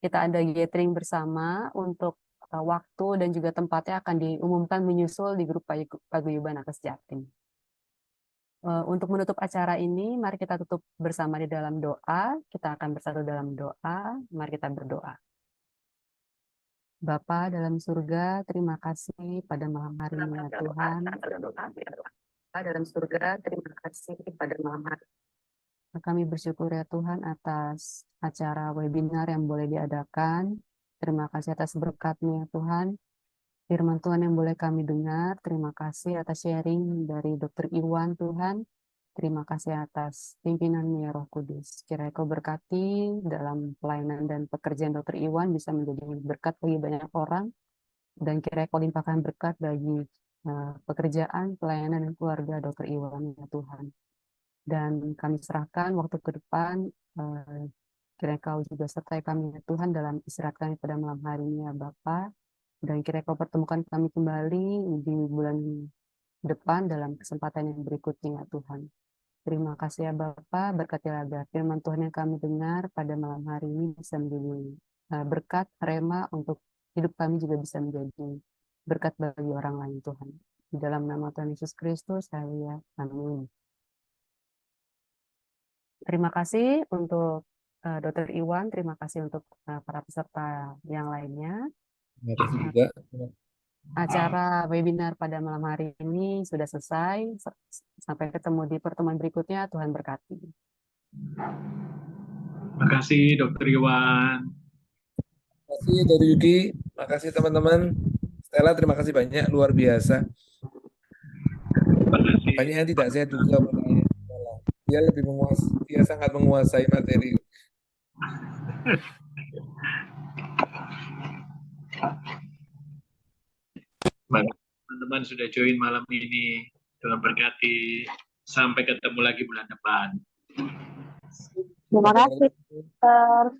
Kita ada gathering bersama untuk waktu dan juga tempatnya akan diumumkan menyusul di grup Paguyuban Nakes Jatim. Untuk menutup acara ini, mari kita tutup bersama di dalam doa. Kita akan bersatu dalam doa. Mari kita berdoa. Bapa dalam surga, terima kasih pada malam hari ini ya Tuhan. Bapa dalam surga, terima kasih pada malam hari. Kami bersyukur ya Tuhan atas acara webinar yang boleh diadakan. Terima kasih atas berkat-Mu ya Tuhan. Firman Tuhan yang boleh kami dengar. Terima kasih atas sharing dari Dr. Iwan Tuhan. Terima kasih atas pimpinan-Mu ya Roh Kudus. Kiranya Kau berkati dalam pelayanan dan pekerjaan Dr. Iwan bisa menjadi berkat bagi banyak orang. Dan kiranya Kau limpahkan berkat bagi pekerjaan, pelayanan, dan keluarga Dr. Iwan ya Tuhan. Dan kami serahkan waktu ke depan, kiranya Kau juga sertai kami ya Tuhan dalam istirahat kami pada malam hari ini ya Bapa. Dan kiranya Kau pertemukan kami kembali di bulan depan dalam kesempatan yang berikutnya ya Tuhan. Terima kasih ya Bapa, berkatilah agar firman Tuhan yang kami dengar pada malam hari ini bisa menjadi berkat, rema untuk hidup kami juga bisa menjadi berkat bagi orang lain Tuhan. Di dalam nama Tuhan Yesus Kristus, haleluya, amin. Terima kasih untuk Dr. Iwan, terima kasih untuk para peserta yang lainnya. Terima kasih juga. Acara webinar pada malam hari ini sudah selesai. Sampai ketemu di pertemuan berikutnya. Tuhan berkati. Terima kasih Dr. Iwan. Terima kasih Dr. Yuki. Terima kasih teman-teman. Stella, terima kasih banyak. Luar biasa. Terima kasih. Banyak yang tidak saya duga. Dia lebih menguasai, dia sangat menguasai materi. Teman-teman sudah join malam ini. Tuhan berkati. Sampai ketemu lagi bulan depan. Terima kasih. Terima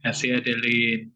kasih Adeline.